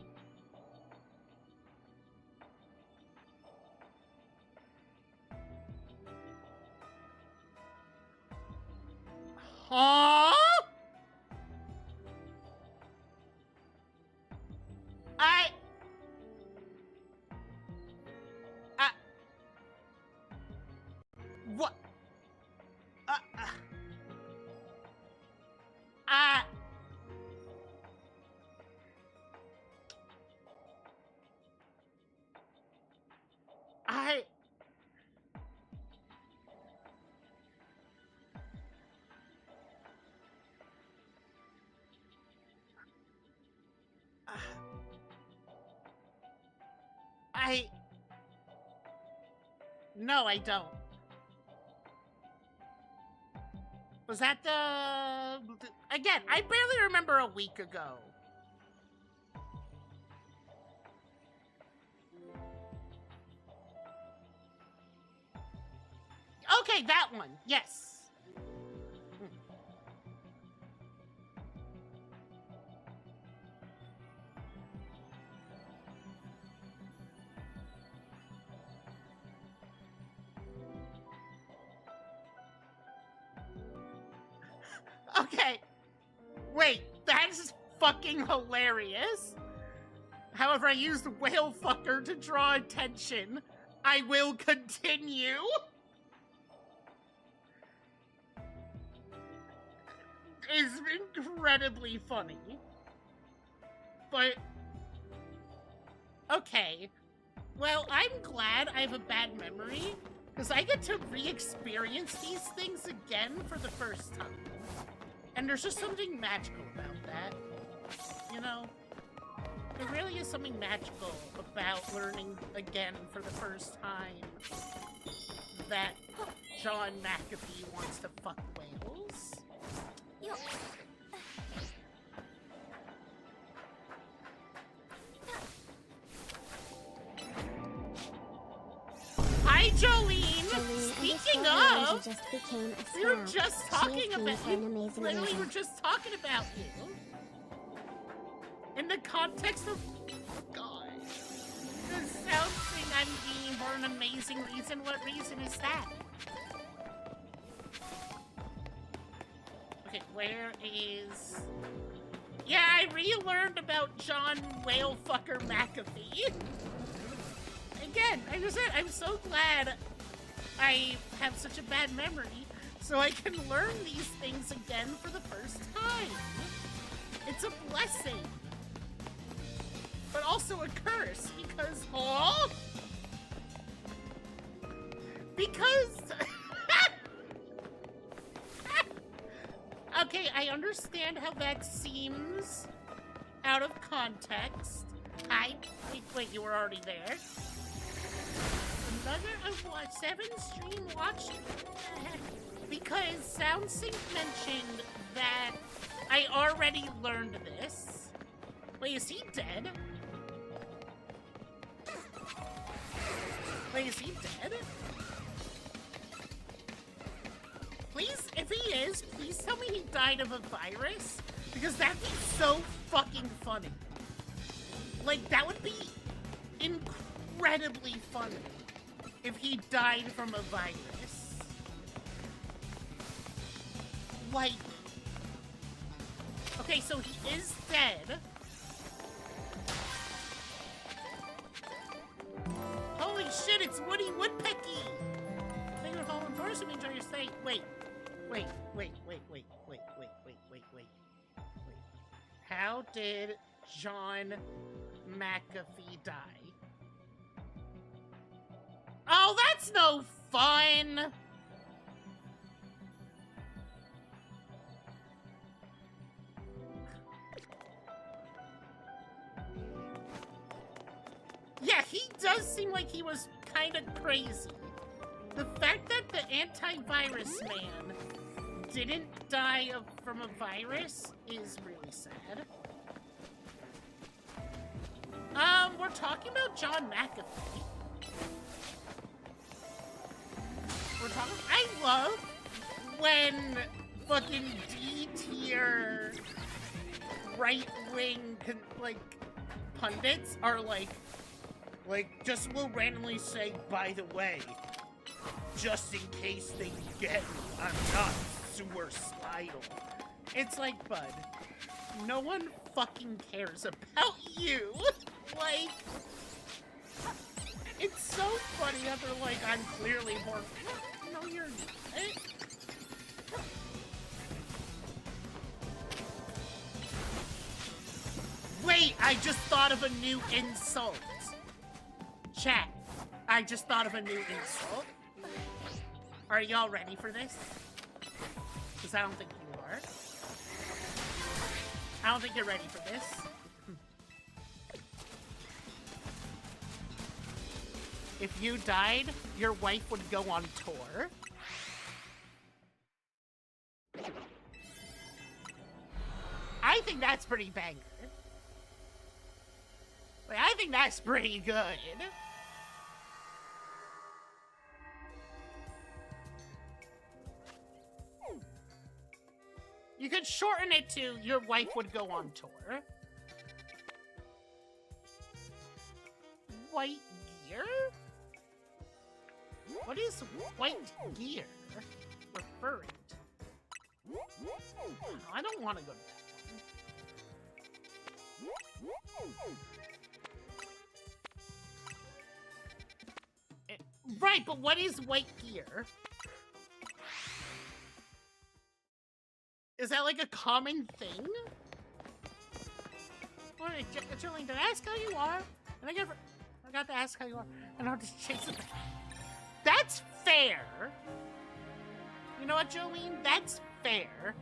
Huh? What? No, I don't. Was that the... Again, I barely remember a week ago. Okay, that one. Yes. Okay. Wait, that's fucking hilarious. However, I used whale fucker to draw attention. I will continue. Is incredibly funny. But okay. Well, I'm glad I have a bad memory, because I get to re-experience these things again for the first time. And there's just something magical about that. You know? There really is something magical about learning again for the first time that John McAfee wants to fuck whales. Hi, Jolene! Speaking of, we were just talking about you. Literally, we were just talking about you. In the context of, God, the sound thing I'm being for an amazing reason. What reason is that? Okay, where is... Yeah, I relearned about John Whalefucker McAfee. Again, I just said, I'm so glad I have such a bad memory, so I can learn these things again for the first time. It's a blessing. But also a curse, because... Oh! Because... Okay, I understand how that seems out of context. Wait, you were already there? Another of what? 7 stream watching? Because SoundSync mentioned that I already learned this. Wait, is he dead? Wait, is he dead? Please, if he is, please tell me he died of a virus, because that'd be so fucking funny. Like, that would be incredibly funny if he died from a virus. Like, okay, so he is dead. Holy shit, it's Woody Woodpecky! Thank you for following first and enjoy your stay. Wait. How did John McAfee die? Oh, that's no fun! Yeah, he does seem like he was kind of crazy. The fact that the antivirus man didn't die from a virus is really sad. We're talking about John McAfee. when fucking D-tier right-wing, like, pundits are like, just will randomly say, by the way, just in case they get me, I'm not suicidal. It's like, bud, no one fucking cares about you. Like, it's so funny how they're like, I'm clearly more... No, you're not. Wait, I just thought of a new insult. Chat, I just thought of a new insult. Are y'all ready for this? Because I don't think you are. I don't think you're ready for this. If you died, your wife would go on tour. I think that's pretty banger. Like, I think that's pretty good. You could shorten it to your wife would go on tour. White gear? What is white gear referring to? I don't want to go to that one. Right, but what is white gear? Is that like a common thing? Well, Jolene, did I ask how you are? And I got to ask how you are, and I'll just chase it back. That's fair. You know what, Jolene? That's fair.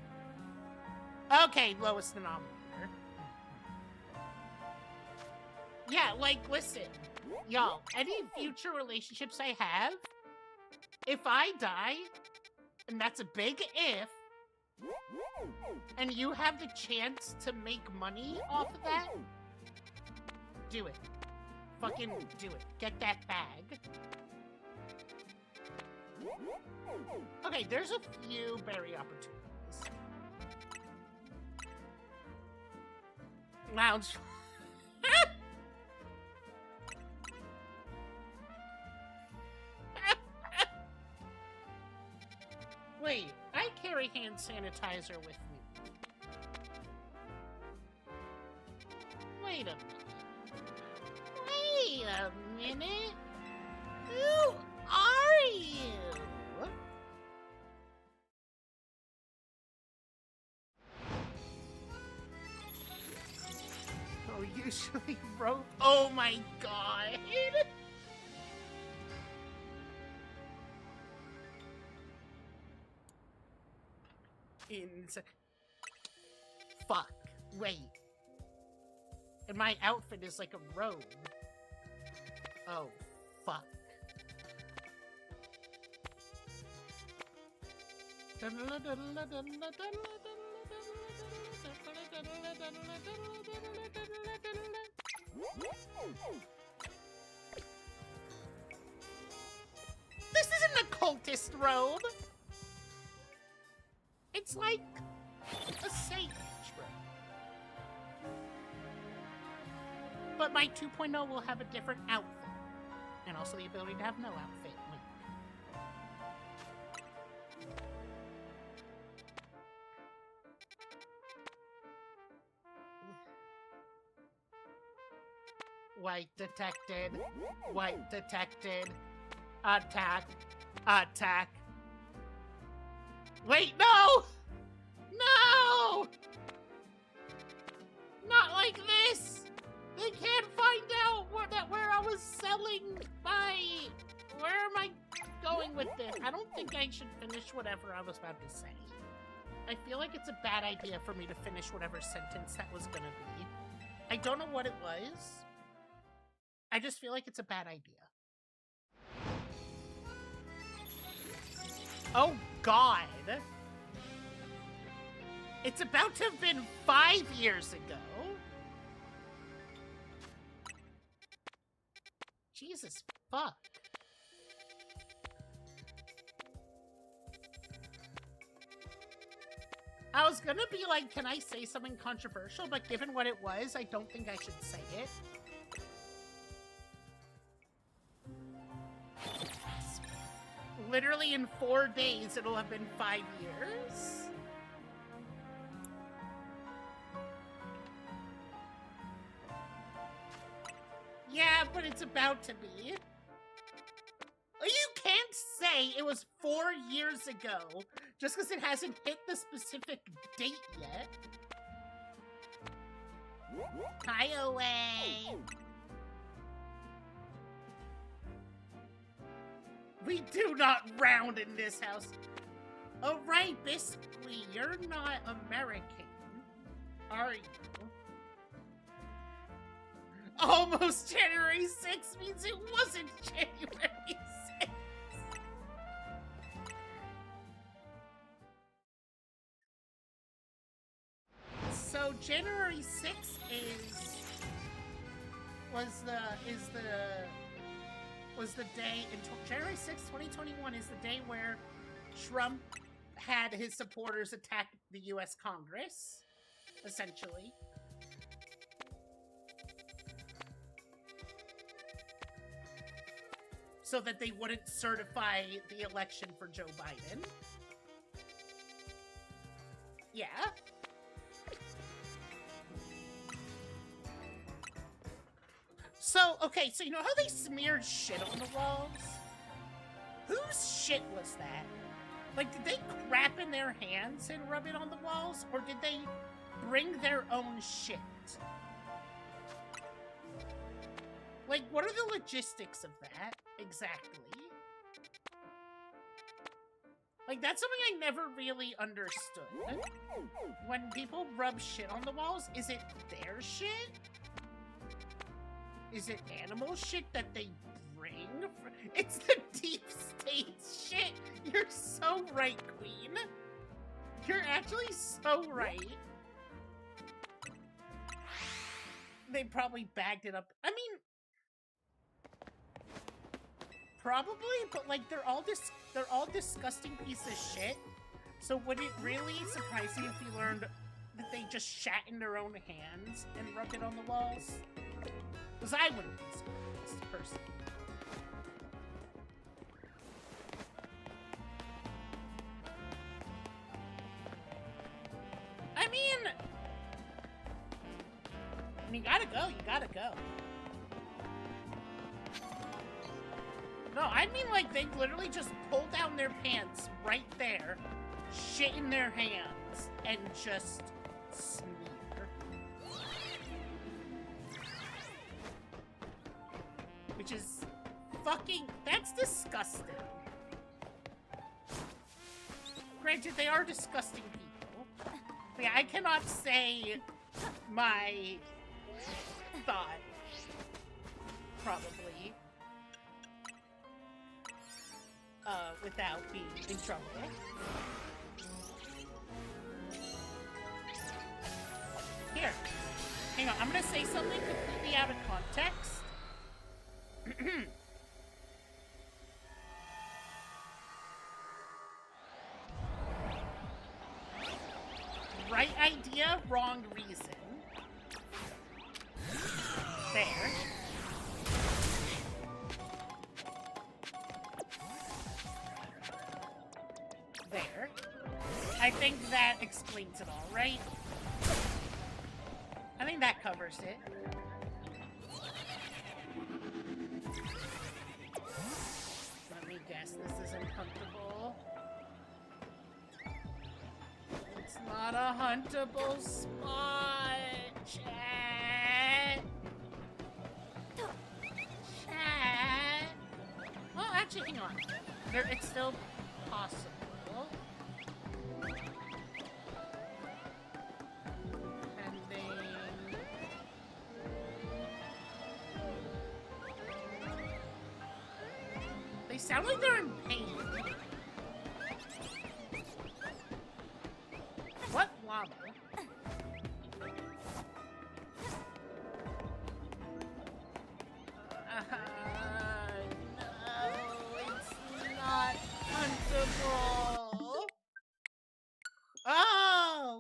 Okay, lowest denominator. Yeah, like, listen. Y'all, any future relationships I have, if I die, and that's a big if, and you have the chance to make money off of that, do it. Fucking do it. Get that bag. Okay, there's a few berry opportunities. Lounge. Wait, I carry hand sanitizer with me. Wait a minute. Wait a minute. Who are you? Oh, usually rope. Oh my god. Fuck. Wait. And my outfit is like a robe. Oh, fuck. This isn't a cultist robe. It's like a sage robe. But my 2.0 will have a different outfit. And also the ability to have no outfit. White detected. White detected. Attack. Attack. Wait, no! No! Not like this! They can't find out where I was selling my... Where am I going with this? I don't think I should finish whatever I was about to say. I feel like it's a bad idea for me to finish whatever sentence that was gonna be. I don't know what it was. I just feel like it's a bad idea. Oh, God. It's about to have been 5 years ago. Jesus fuck. I was gonna be like, can I say something controversial? But given what it was, I don't think I should say it. Literally in 4 days, it'll have been 5 years. Yeah, but it's about to be. You can't say it was 4 years ago just because it hasn't hit the specific date yet. Hi away. We do not round in this house. Oh, right, Biscuit, you're not American, are you? Almost January 6th means it wasn't January 6th. So January 6th was the day in January 6th, 2021 is the day where Trump had his supporters attack the US Congress, essentially. So that they wouldn't certify the election for Joe Biden. Yeah. So, okay, so you know how they smeared shit on the walls? Whose shit was that? Like, did they crap in their hands and rub it on the walls? Or did they bring their own shit? Like, what are the logistics of that, exactly? Like, that's something I never really understood. When people rub shit on the walls, is it their shit? Is it animal shit that they bring? It's the deep state shit! You're so right, Queen! You're actually so right. They probably bagged it up. I mean... Probably, but like they're all disgusting pieces of shit. So would it really surprise you if you learned that they just shat in their own hands and rubbed it on the walls? Because I wouldn't be surprised, personally. I mean, you gotta go, you gotta go. No, I mean like they literally just pull down their pants right there, shit in their hands, and just smear. Which is fucking... That's disgusting. Granted, they are disgusting people. But yeah, I cannot say my thought, probably. Without being in trouble. Here. Hang on, I'm gonna say something completely out of context. Right idea, wrong reason. There. There. I think that explains it all, right? I think that covers it. Let me guess, this isn't huntable. It's not a huntable spot, chat. Chat. Well, actually, hang on. It's still possible. They sound like they're in pain. What llama? No, it's not huntable. Oh,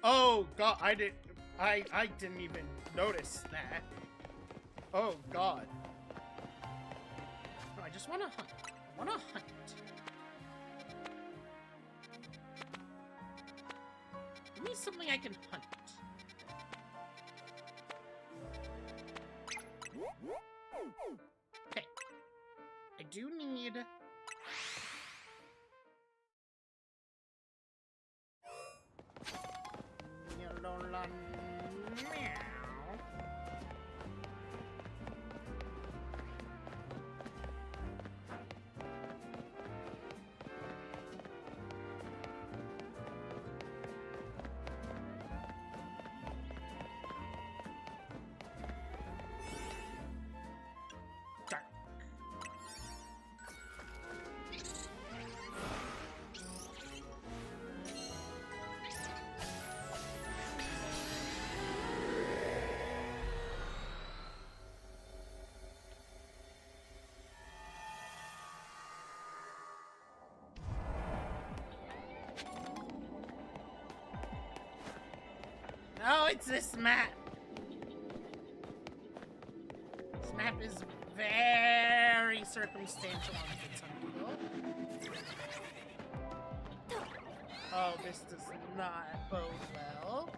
Oh god, I didn't even notice that. Oh god. No, I just wanna hunt. I wanna hunt. Give me something I can hunt. Okay. I do need... Dark. No, it's this map. This map is very circumstantial on its own. Oh, this does not bode well.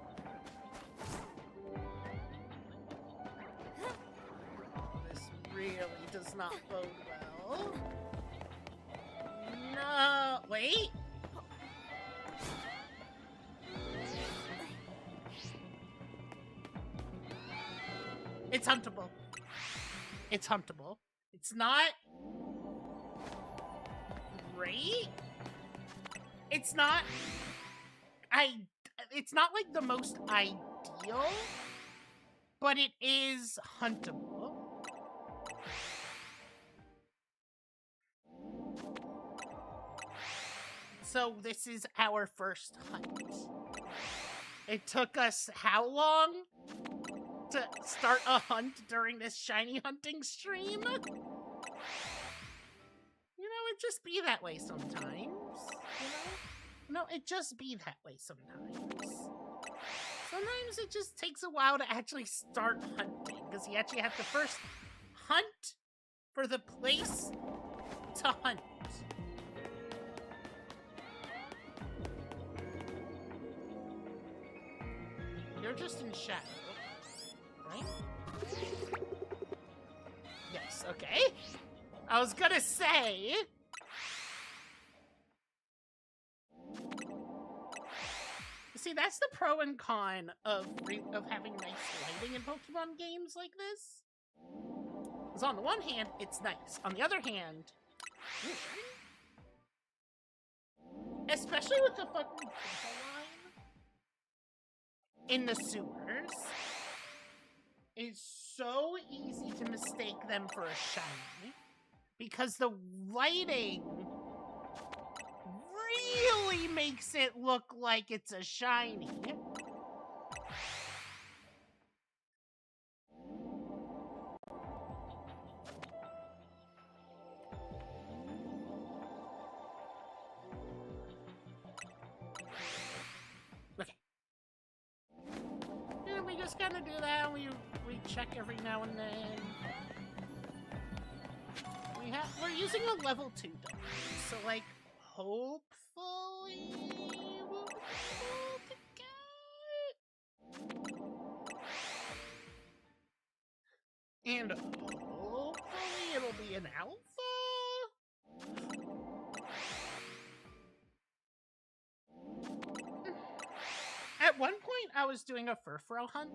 Oh, this really does not bode well. No, wait. It's huntable. It's huntable. It's not great. It's not it's not like the most ideal, but it is huntable. So this is our first hunt. It took us how long to start a hunt during this shiny hunting stream? You know, it just be that way sometimes. You know? No, it just be that way sometimes. Sometimes it just takes a while to actually start hunting, because you actually have to first hunt for the place to hunt. You're just in shadow, right? Yes, okay. I was gonna say... See, that's the pro and con of having nice lighting in Pokemon games like this. Because on the one hand, it's nice. On the other hand... Especially with the fucking line in the sewers, it's so easy to mistake them for a shiny. Because the lighting really makes it look like it's a shiny. Okay. Yeah, we just gotta do that. We check every now and then. We're using a level 2 dog, so like hopefully we'll be able to get, and hopefully it'll be an alpha. At one point, I was doing a Furfrou hunt,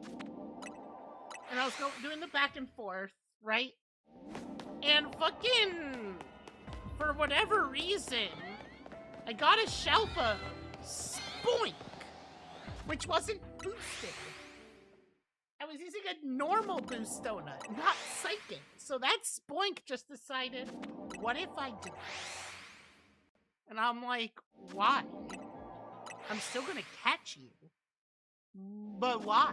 and I was doing the back and forth, right? And fucking, for whatever reason, I got a Shalpha Spoink, which wasn't boosted. I was using a normal boost donut, not psychic. So that Spoink just decided, what if I do this? And I'm like, why? I'm still gonna catch you. But why?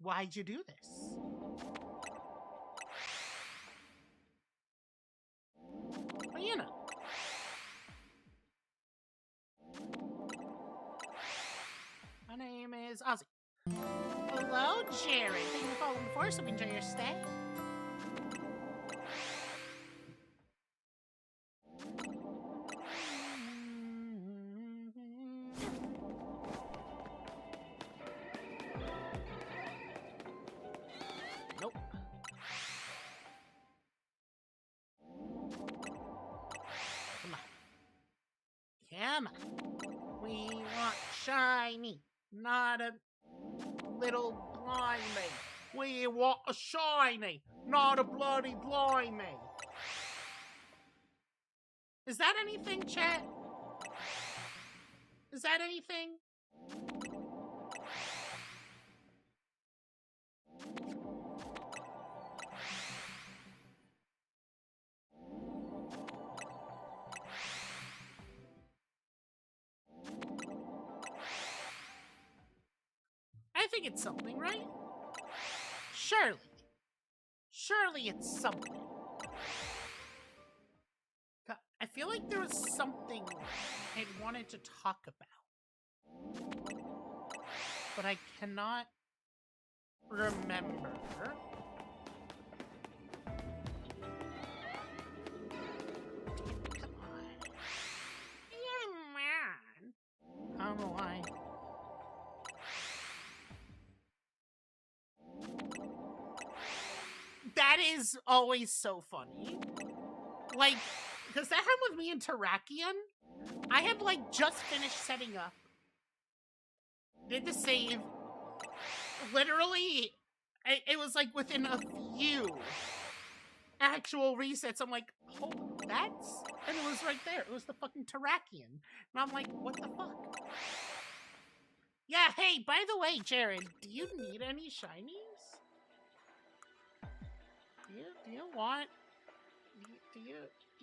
Why'd you do this? Well, you know. course. Hope you enjoy your stay. Nope. Come on. Come on. We want shiny, not a little blimey. We want a shiny, not a bloody blimey. Is that anything, chat? Is that anything? I think it's something, right? Surely. Surely it's something. I feel like there was something I wanted to talk about. But I cannot remember. Come on. Yeah, man. How do I... That is always so funny. Like, because that happened with me in Terrakion. I had, like, just finished setting up. Did the save. Literally, it was, like, within a few actual resets. I'm like, hold on, that's... And it was right there. It was the fucking Terrakion. And I'm like, what the fuck? Yeah, hey, by the way, Jared, do you need any shinies? Do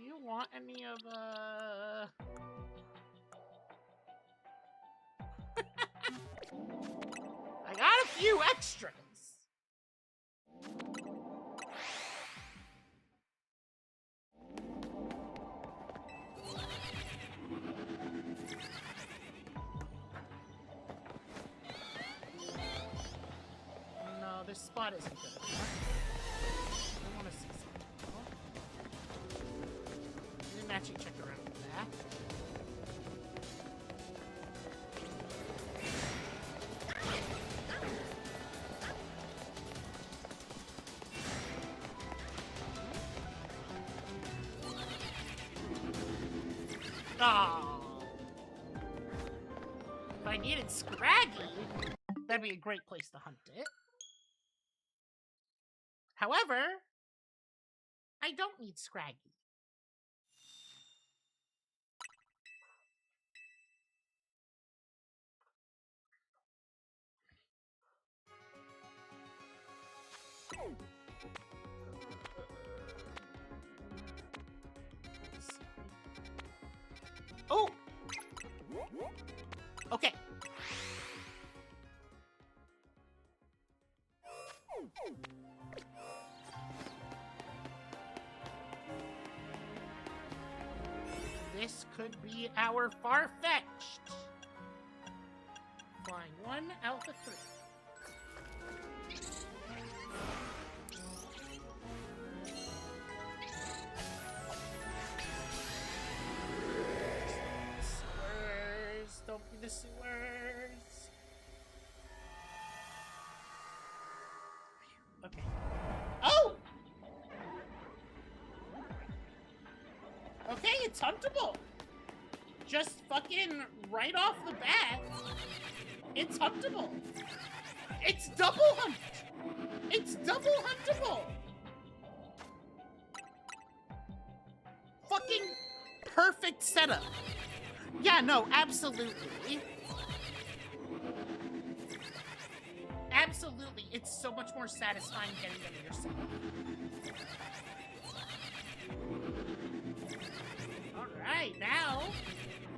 you want any of I got a few extras. No, this spot isn't good enough. I want to see something. Didn't actually check around the back. Oh. If I needed Scraggy, that'd be a great place to hunt it. However, I don't need Scraggy. Oh! Okay. This could be our far-fetched. Flying 1 Alpha 3. Sewers. Don't be the sewers. Okay. Oh! Okay, it's huntable. Just fucking right off the bat, it's huntable. It's double hunt. It's double huntable. Fucking perfect setup. Yeah, no, absolutely. Absolutely. It's so much more satisfying getting them yourself. Alright, now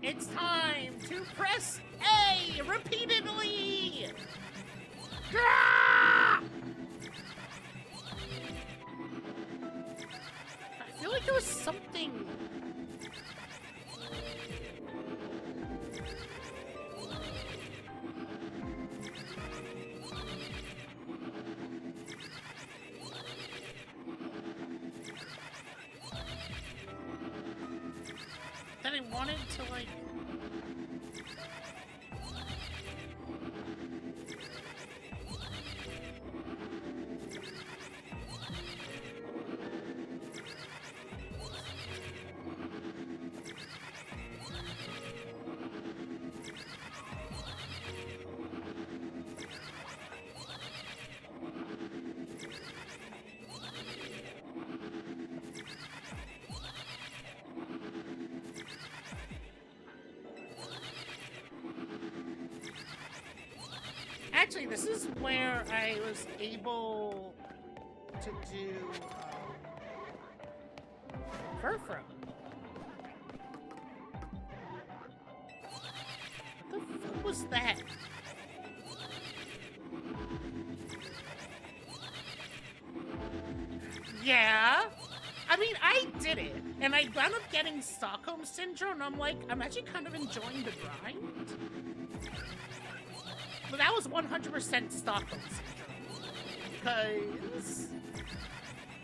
it's time to press A repeatedly! Gah! I feel like there was something... then I wanted to, like... Actually, this is where I was able to do Furfro. What the fuck was that? Yeah. I mean, I did it, and I wound up getting Stockholm Syndrome, and I'm like, I'm actually kind of enjoying the grind. But that was 100% Stockholm Syndrome. Because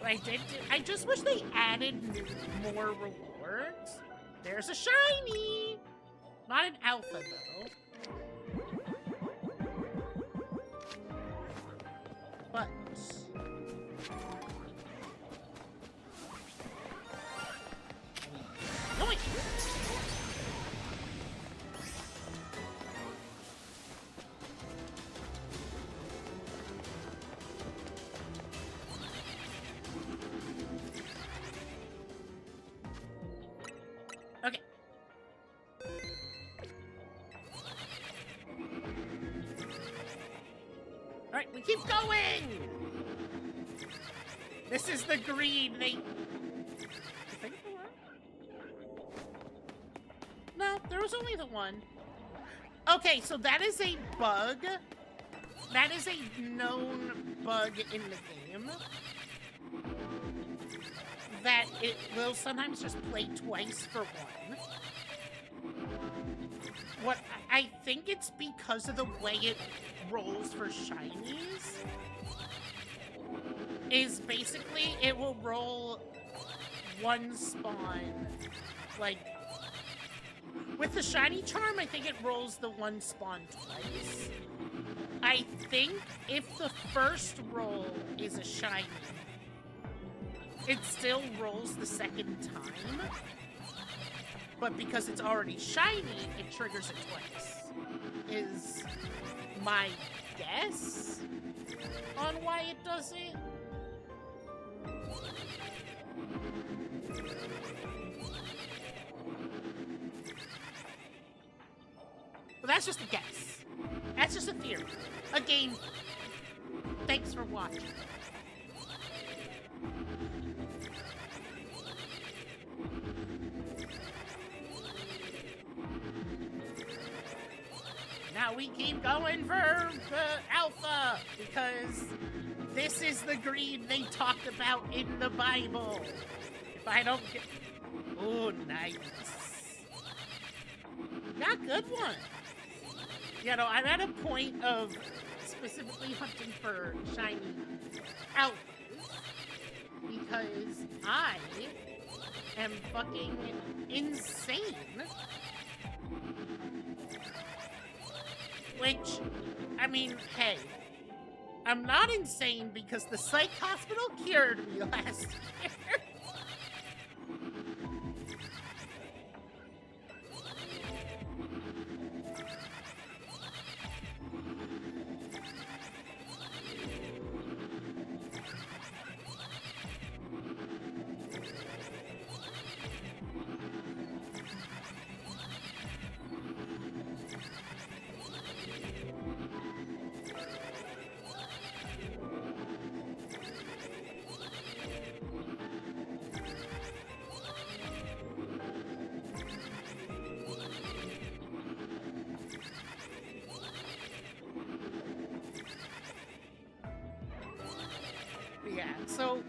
I just wish they added more rewards. There's a shiny! Not an alpha, though. But... No, wait! Okay. Alright, we keep going! This is the green, they... No, there was only the one. Okay, so that is a bug. That is a known bug in the game. That it will sometimes just play twice for one. What I think it's because of the way it rolls for shinies. Is basically it will roll one spawn, like, with the shiny charm, I think it rolls the one spawn twice. I think if the first roll is a shiny, it still rolls the second time. But because it's already shiny, it triggers it twice. Is my guess on why it does it. But that's just a guess. That's just a theory. Again, thanks for watching. Now we keep going for Alpha, because this is the green they talked about in the Bible. If I don't get... Oh, nice. Got good ones. You know, I'm at a point of specifically hunting for shiny alphas because I am fucking insane. Which, I mean, hey, I'm not insane because the psych hospital cured me last year. Yeah, so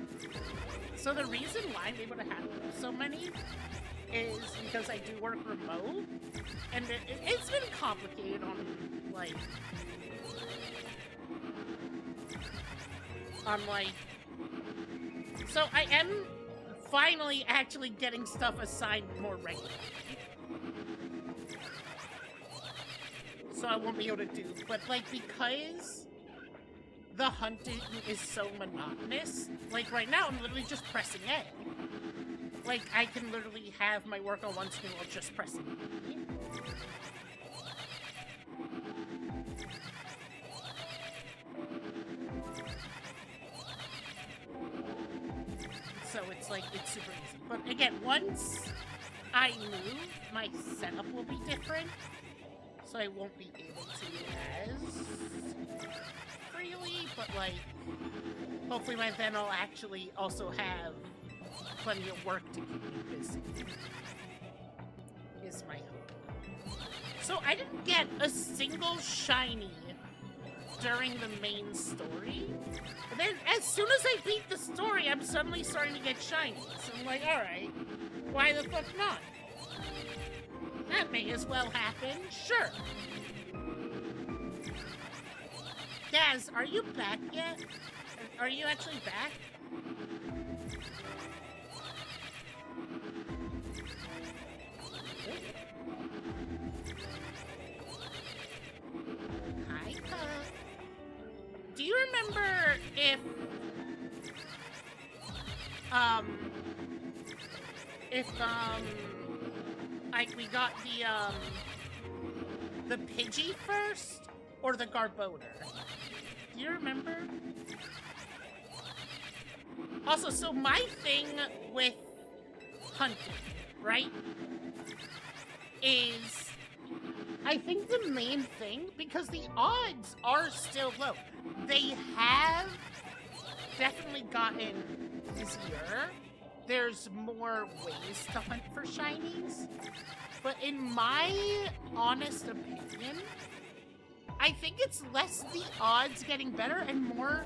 the reason why I'm able to have so many is because I do work remote, and it's been complicated on like, so I am finally actually getting stuff assigned more regularly. so I won't be able to do. But, like, because the hunting is so monotonous, like, right now I'm literally just pressing A. Like, I can literally have my work on one screen while just pressing B. So it's like, it's super easy. But again, once I move, my setup will be different. So I won't be able to as freely, but like, hopefully by then I'll actually also have plenty of work to keep me busy. Is my hope. So I didn't get a single shiny during the main story. And then as soon as I beat the story, I'm suddenly starting to get shinies. So I'm like, alright, why the fuck not? That may as well happen, sure. Gaz, are you back yet? Are you actually back? Hi, Puck. Do you remember if like we got the Pidgey first or the Garbodor? Do you remember? Also, so my thing with hunting, right, is I think the main thing, because the odds are still low, they have definitely gotten easier. There's more ways to hunt for shinies. But in my honest opinion, I think it's less the odds getting better and more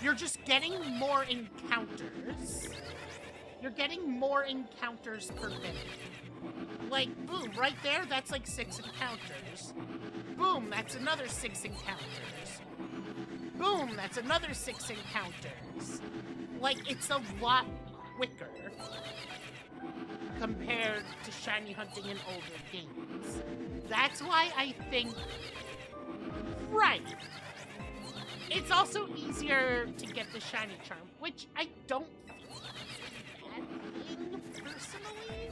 you're just getting more encounters. You're getting more encounters per minute. Like, boom, right there, that's like 6 encounters. Boom, that's another 6 encounters. Boom, that's another 6 encounters. Like, it's a lot quicker compared to shiny hunting in older games. That's why I think, right. It's also easier to get the shiny charm, which I don't think is a bad thing, personally.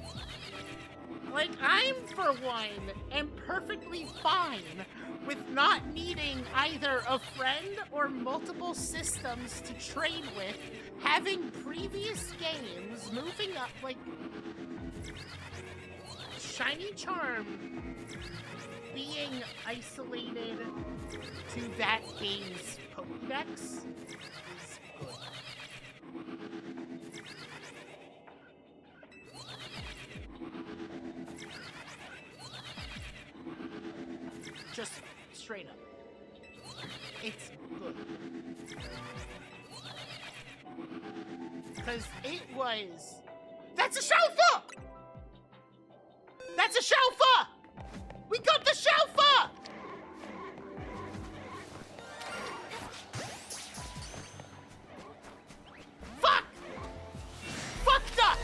Like, I'm, for one, am perfectly fine with not needing either a friend or multiple systems to trade with, having previous games, moving up, like, shiny charm being isolated to that game's Pokédex is good. Just straight up. It's good. Because it was... That's a Shalpha! That's a Shalpha! We got the Shalpha! Fuck! Fuck duck!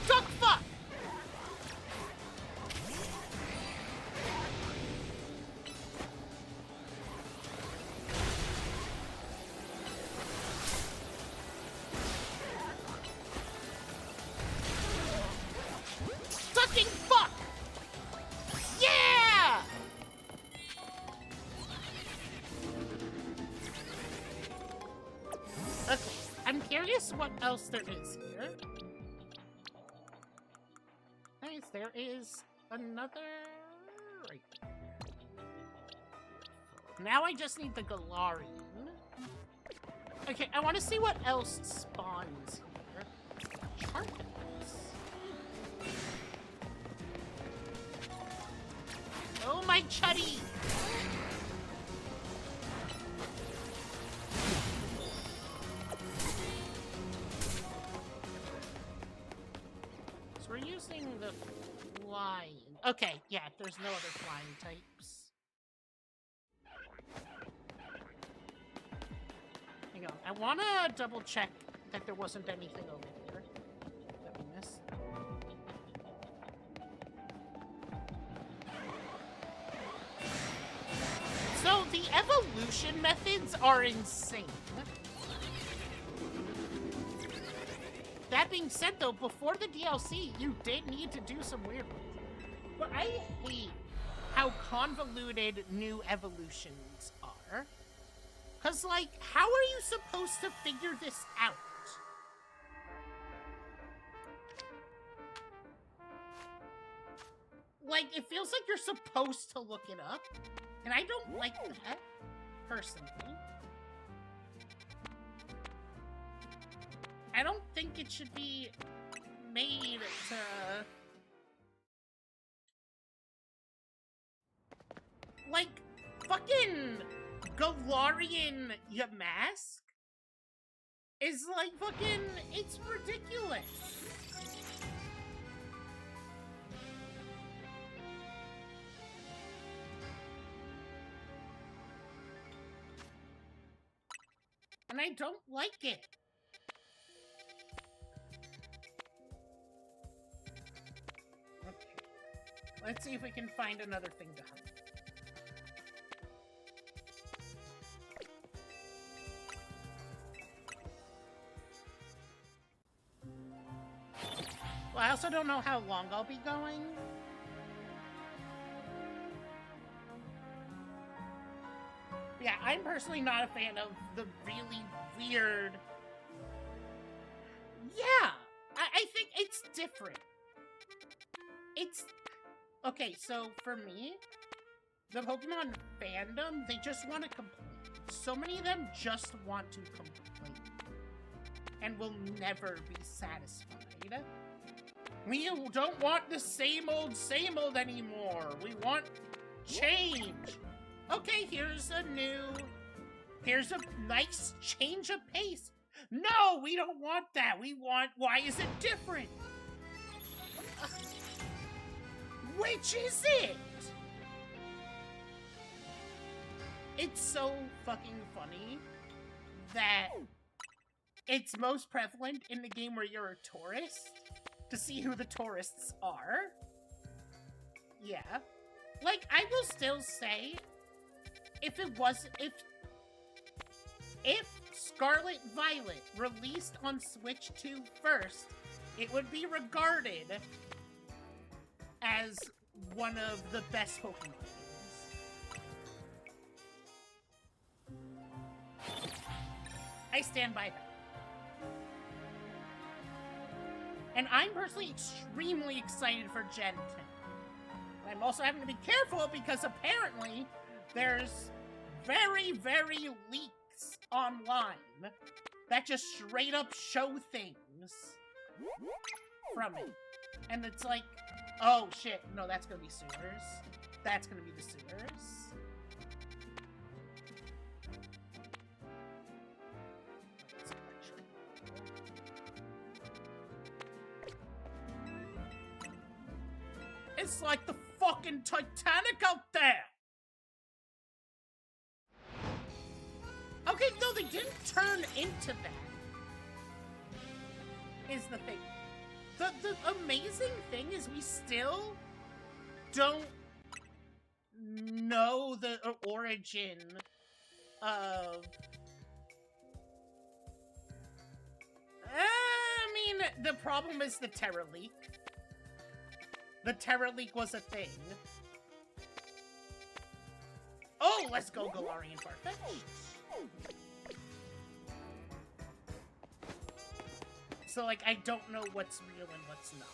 Duck fuck! Ducking fuck! Yeah! Okay, I'm curious what else there is here. Nice, there is another... right there. Now I just need the Galarian. Okay, I want to see what else spawns here. Charpins. Oh, my chuddy! So we're using the flying. Okay, yeah, there's no other flying types. Hang on, I want to double check that there wasn't anything over here that we missed. evolution methods are insane. That being said, though, before the DLC, you did need to do some weird ones. But I hate how convoluted new evolutions are. Because, like, how are you supposed to figure this out? Like, it feels like you're supposed to look it up. And I don't like that, personally. I don't think it should be made to... Like, fucking Galarian Yamask is like fucking... It's ridiculous. And I don't like it. Okay. Let's see if we can find another thing to hunt. Well, I also don't know how long I'll be going. Yeah, I'm personally not a fan of the really weird... Yeah! I think it's different. It's... Okay, so for me, the Pokemon fandom, they just want to complain. So many of them just want to complain. And will never be satisfied. We don't want the same old anymore. We want change. Okay, here's a nice change of pace. No, we don't want that. We want, why is it different? Which is it? It's so fucking funny that it's most prevalent in the game where you're a tourist to see who the tourists are. Yeah. Like, I will still say, if Scarlet Violet released on Switch 2 first, it would be regarded as one of the best Pokemon games. I stand by that. And I'm personally extremely excited for Gen 10. But I'm also having to be careful because apparently there's very, very leaks online that just straight up show things from it. And it's like, oh shit, no, that's gonna be sewers. That's gonna be the sewers. It's like the fucking Titanic out there! Okay, no, they didn't turn into that. Is the thing. The amazing thing is we still don't know the origin of... I mean, the problem is the Terra Leak. The Terra Leak was a thing. Oh, let's go Galarian Farfetch. So, like, I don't know what's real and what's not.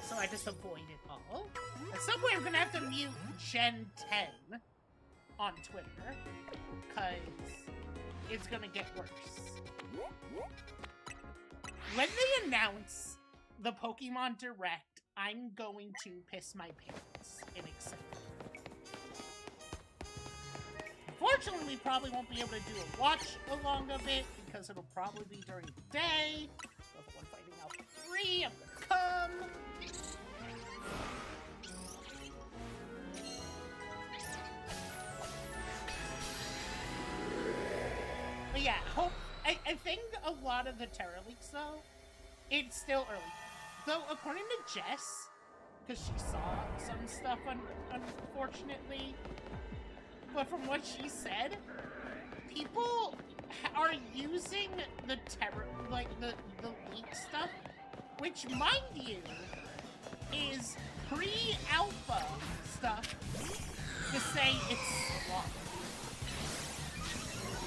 So I just avoid it all. At some point, I'm gonna have to mute Gen 10 on Twitter, because it's gonna get worse. When they announce the Pokemon Direct, I'm going to piss my pants in excitement. Unfortunately, we probably won't be able to do a watch along of it because it'll probably be during the day. Level 1 Fighting Alpha 3, I'm gonna come. But yeah, I think a lot of the Terra Leaks, though, it's still early. Though, according to Jess, because she saw some stuff, unfortunately, but from what she said, people are using the terror, like the leak stuff, which, mind you, is pre-alpha stuff to say it's flawed.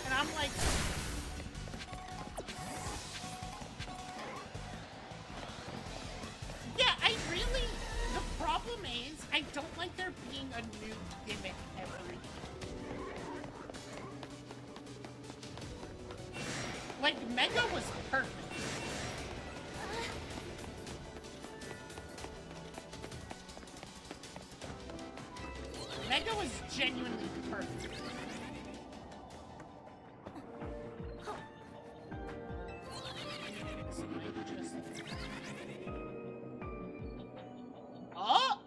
And I'm like, yeah, the problem is, I don't like there being a new gimmick every year. Like, Mega was perfect. Mega was genuinely perfect. This might just... Oh!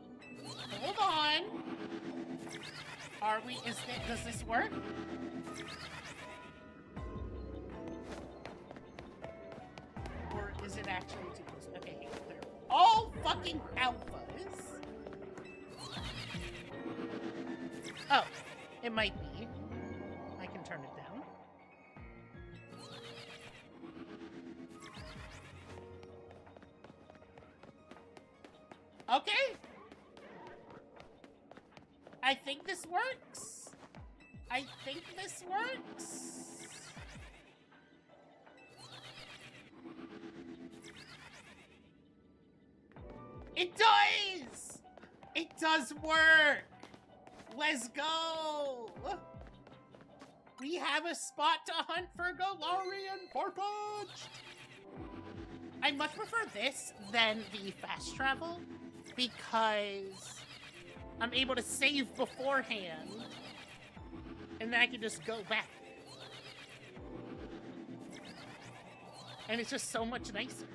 Hold on! Are we... does this work? Or is it actually too close? Okay, they're all fucking alphas. Oh, it might be. I can turn it down. Okay. I think this works. I think this works. It does! It does work! Let's go! We have a spot to hunt for Galarian Farfetch'd! I much prefer this than the fast travel because I'm able to save beforehand and then I can just go back. And it's just so much nicer.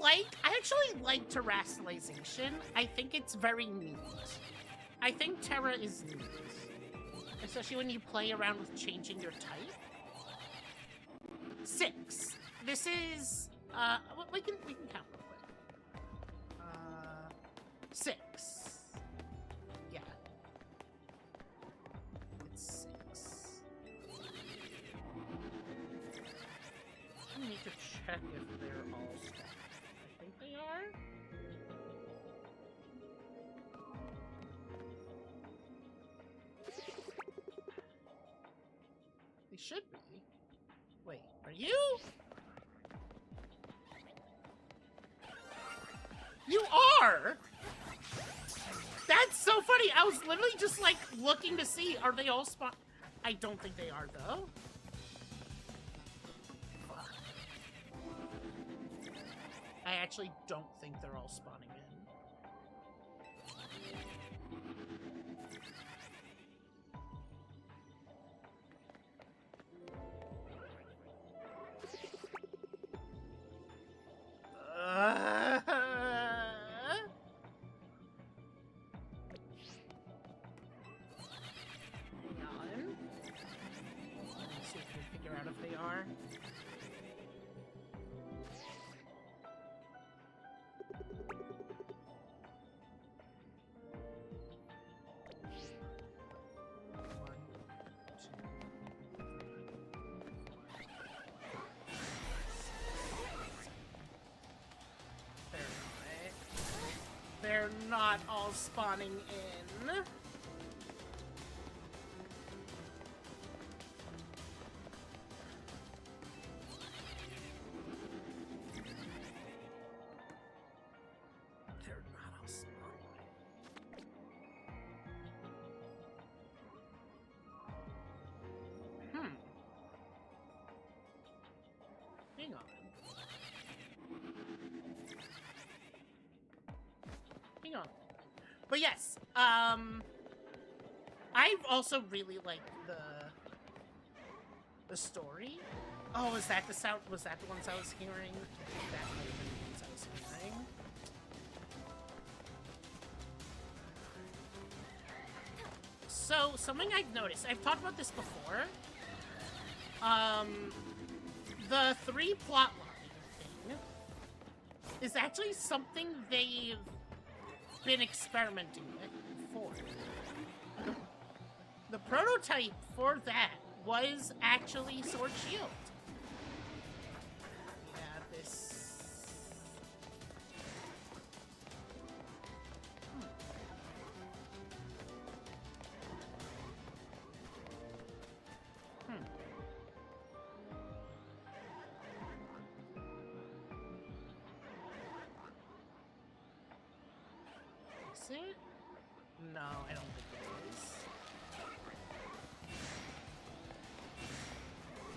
I actually like terrestrialization. I think it's very neat. I think Terra is neat. Especially when you play around with changing your type. 6. This is, we can count real quick. 6. Yeah. It's 6. I need to check if they're all stacked. I think they are. They should be. Wait, are you? You are! That's so funny! I was literally just like looking to see, are they all spawn? I don't think they are though. I actually don't think they're all spawning in. Hang on. Let's see if we can figure out if they are. They're not all spawning in. They're not all spawning in. Hang on. Hang on. But yes, I've also really liked the story. Oh, is that the sound? Was that the ones I was hearing? That might have been the ones I was hearing. So, something I've noticed, I've talked about this before, the 3 plot line thing is actually something they've been experimenting with before. The prototype for that was actually Sword Shield. Yeah, this... Is it? No, I don't think it is.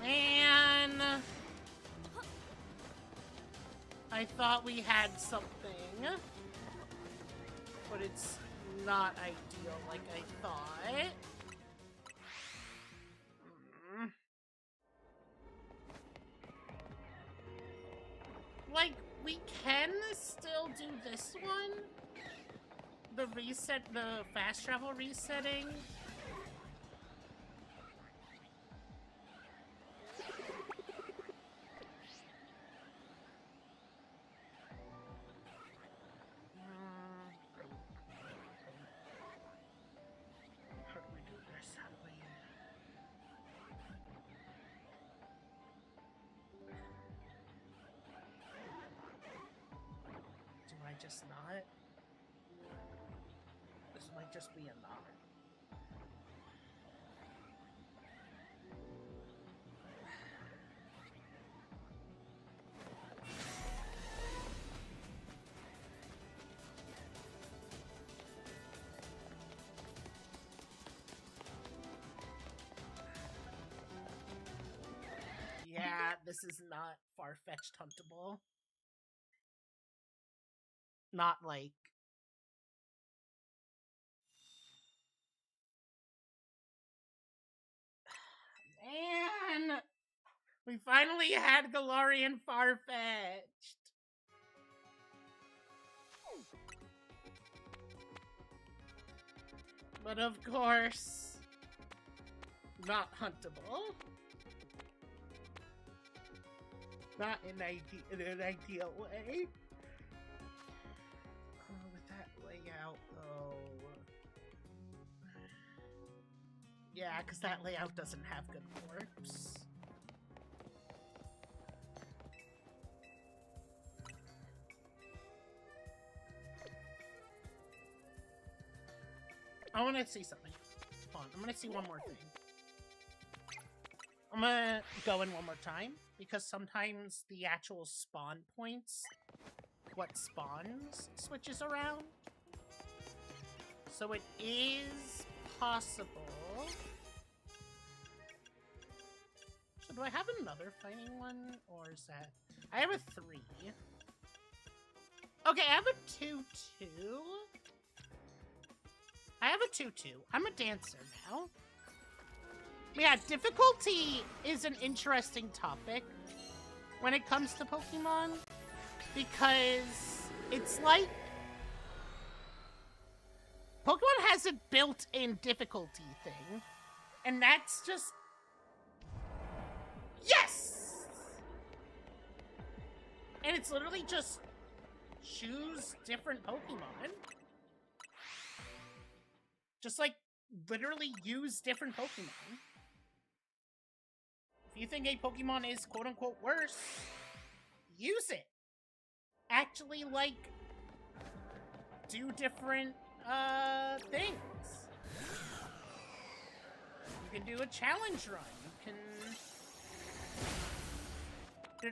Man! I thought we had something, but it's not ideal like I thought. Like, we can still do this one. The reset, the fast travel resetting. How do we do this? How do we... Do I just not? This might just be a not. Yeah, this is not far-fetched huntable. Not like... Man! We finally had Galarian Farfetch'd! But of course, not huntable. Not in an ideal way. Oh, with that layout, though. Yeah, because that layout doesn't have good warps. I want to see something. Hold on, I'm going to see one more thing. I'm going to go in one more time, because sometimes the actual spawn points, what spawns, switches around. So it is possible. So do I have another fighting one, or is that... I have a 3. Okay, I have a 2-2. I have a 2-2. I'm a dancer now. Yeah, difficulty is an interesting topic when it comes to Pokemon, because it's like Pokemon has a built-in difficulty thing, and that's just... Yes! And it's literally just choose different Pokemon. Just like, literally use different Pokemon. If you think a Pokemon is quote-unquote worse, use it. Actually, like, do different, things. You can do a challenge run. You can...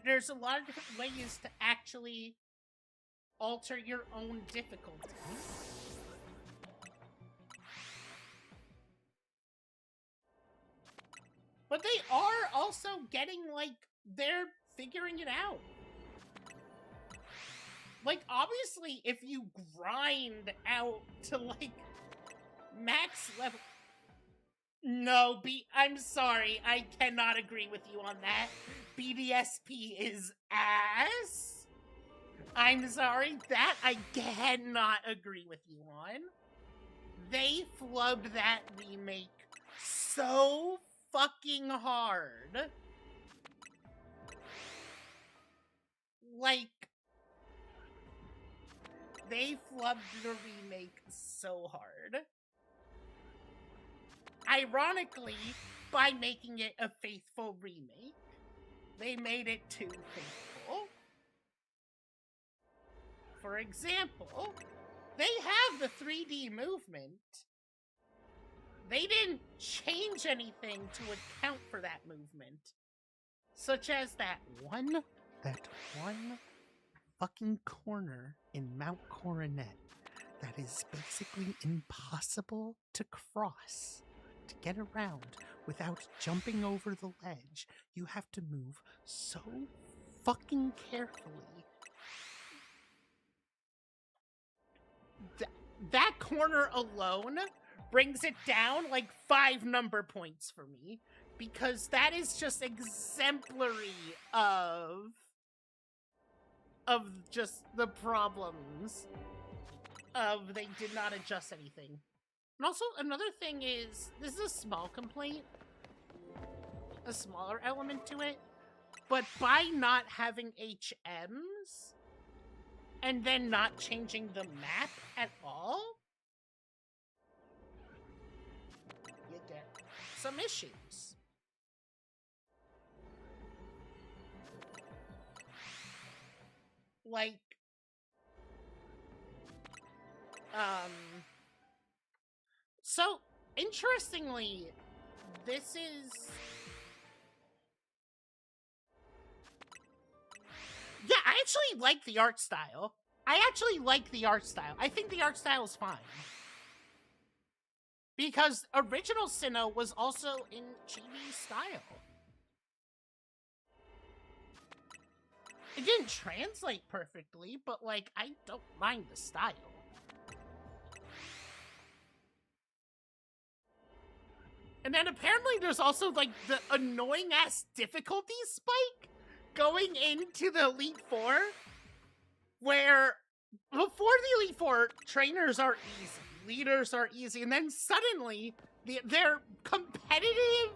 There's a lot of different ways to actually alter your own difficulty. But they are also getting, like, they're figuring it out. Like, obviously, if you grind out to, like, max level... No, I'm sorry, I cannot agree with you on that. BDSP is ass. I'm sorry, that I cannot agree with you on. They flubbed that remake so fucking hard Like, they flubbed the remake so hard. Ironically, by making it a faithful remake, they made it too faithful. For example, they have the 3D movement. They didn't change anything to account for that movement. Such as that one fucking corner in Mount Coronet that is basically impossible to cross. To get around without jumping over the ledge, you have to move so fucking carefully. That corner alone brings it down like 5 number points for me, because that is just exemplary of just the problems of they did not adjust anything. And also, another thing is, this is a small complaint, a smaller element to it, but by not having HMs and then not changing the map at all, you get some issues. Like, so, interestingly, this is... Yeah, I actually like the art style. I think the art style is fine. Because original Sinnoh was also in chibi style. It didn't translate perfectly, but, like, I don't mind the style. And then apparently there's also, like, the annoying-ass difficulty spike going into the Elite Four, where before the Elite Four, trainers are easy, leaders are easy, and then suddenly their competitive,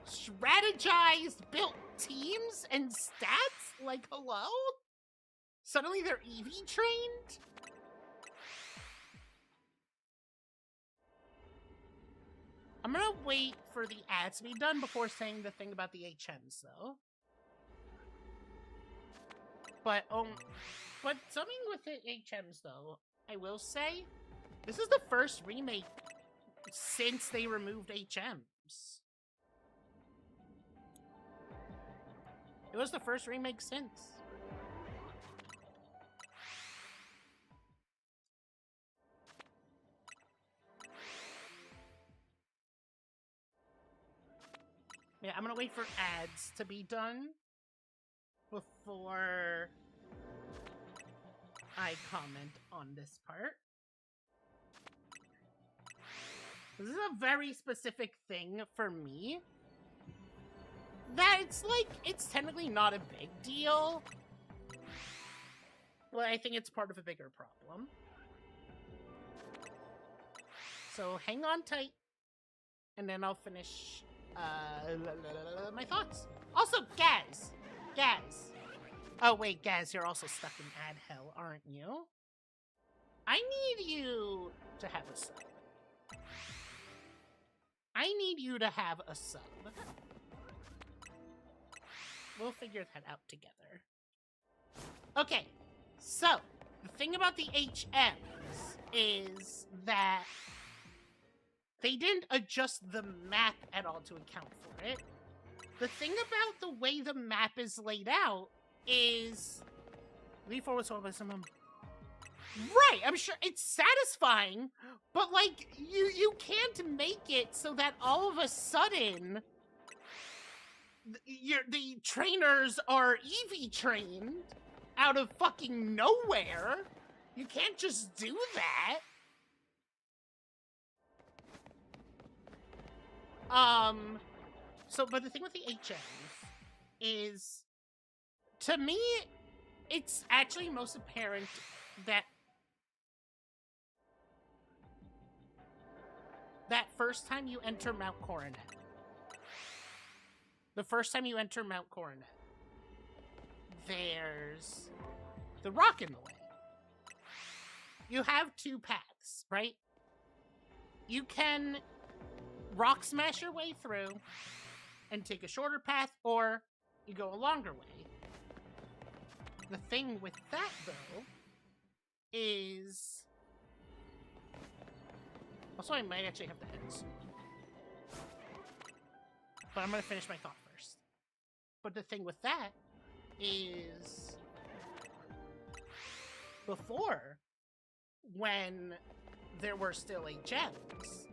strategized, built teams and stats, like, hello? Suddenly they're EV trained? I'm gonna wait for the ads to be done before saying the thing about the HMs, though. But something with the HMs, though, I will say, this is the first remake since they removed HMs. It was the first remake since. Yeah, I'm gonna wait for ads to be done before I comment on this part. This is a very specific thing for me. That it's like, it's technically not a big deal, but I think it's part of a bigger problem. So hang on tight, and then I'll finish my thoughts. Also, Gaz. Oh wait, Gaz, you're also stuck in ad hell, aren't you? I need you to have a sub. We'll figure that out together. Okay, so the thing about the HMs is that they didn't adjust the map at all to account for it. The thing about the way the map is laid out is... Leap forward so by someone. Right, I'm sure it's satisfying, but like you can't make it so that all of a sudden the trainers are EV trained out of fucking nowhere. You can't just do that. But the thing with the HMs is, to me, it's actually most apparent that first time you enter Mount Coronet, there's the rock in the way. You have two paths, right? You can rock smash your way through and take a shorter path, or you go a longer way. The thing with that, though, is... Also, I might actually have to end soon. But I'm going to finish my thought first. But the thing with that is... Before, when there were still HMs,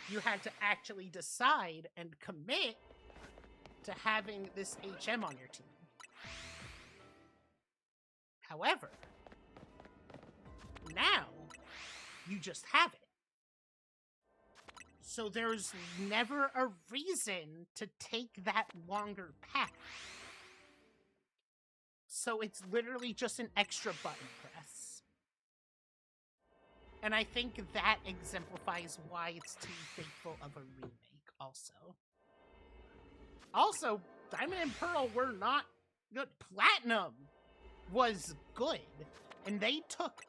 you had to actually decide and commit to having this HM on your team. However, now, you just have it. So there's never a reason to take that longer path. So it's literally just an extra button press. And I think that exemplifies why it's too faithful of a remake also. Also, Diamond and Pearl were not good. Platinum was good. And they took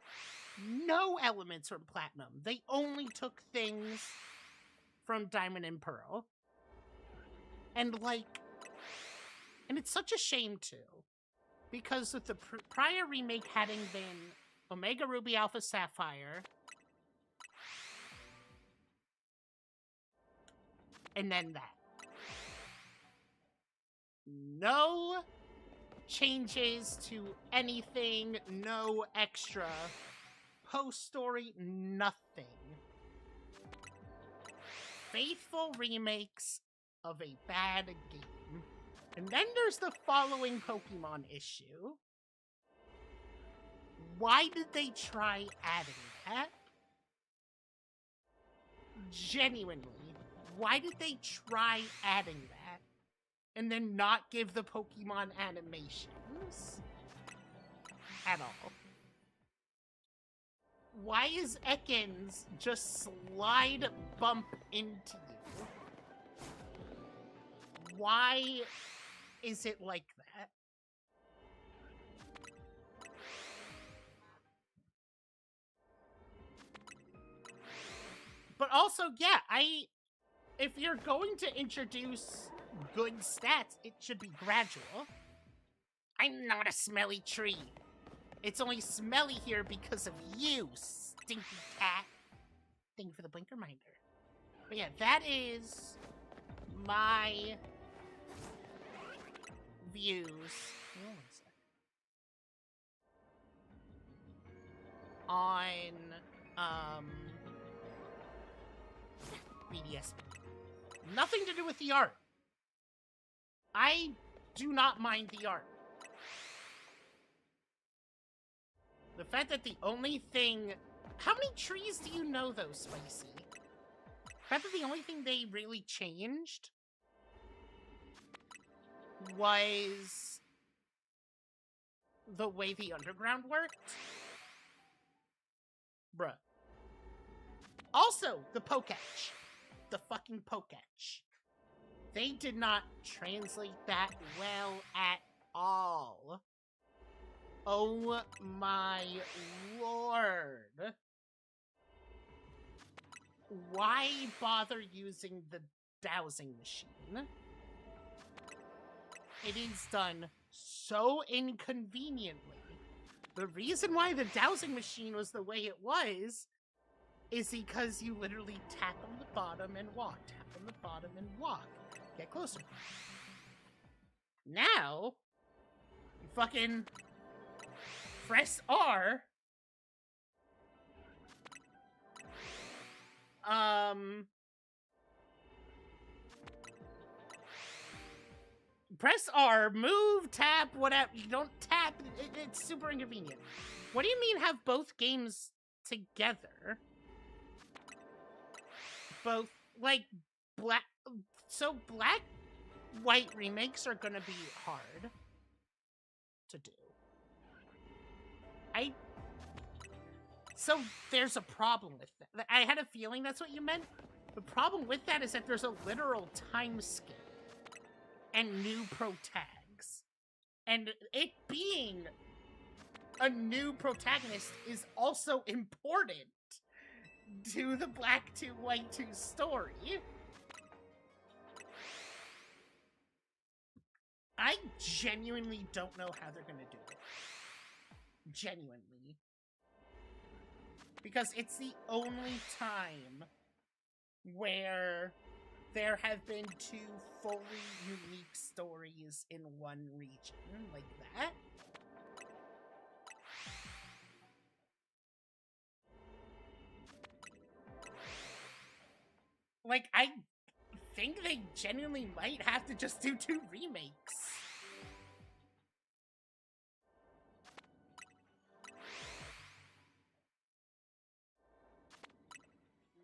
no elements from Platinum. They only took things from Diamond and Pearl. And and it's such a shame too. Because with the prior remake having been Omega Ruby Alpha Sapphire, and then that. No changes to anything, no extra post-story, nothing. Faithful remakes of a bad game. And then there's the following Pokemon issue. Why did they try adding that? Genuinely, why did they try adding that and then not give the Pokemon animations at all? Why is Ekans just slide bump into you? Why is it like that? But also, yeah, if you're going to introduce good stats, it should be gradual. I'm not a smelly tree. It's only smelly here because of you, stinky cat. Thank you for the blink reminder. But yeah, that is my views. Hold on a sec. On BDSP. Nothing to do with the art. I do not mind the art. The fact that the only thing... How many trees do you know, though, Spicy? The fact that the only thing they really changed was the way the underground worked? Bruh. Also, the Poketch. The fucking Poketch. They did not translate that well at all. Oh my lord. Why bother using the dowsing machine? It is done so inconveniently. The reason why the dowsing machine was the way it was is because you literally tap on the bottom and walk, tap on the bottom and walk. Get closer. Now, you fucking press R. Press R, move, tap, whatever. You don't tap. It's super inconvenient. What do you mean have both games together? Both, like, black... So black-white remakes are gonna be hard to do. So there's a problem with that. I had a feeling that's what you meant. The problem with that is that there's a literal time skip and new pro tags. And it being a new protagonist is also important to the Black 2 White 2 story. I genuinely don't know how they're gonna do it. Genuinely. Because it's the only time where there have been two fully unique stories in one region like that. Like, I think they genuinely might have to just do 2 remakes.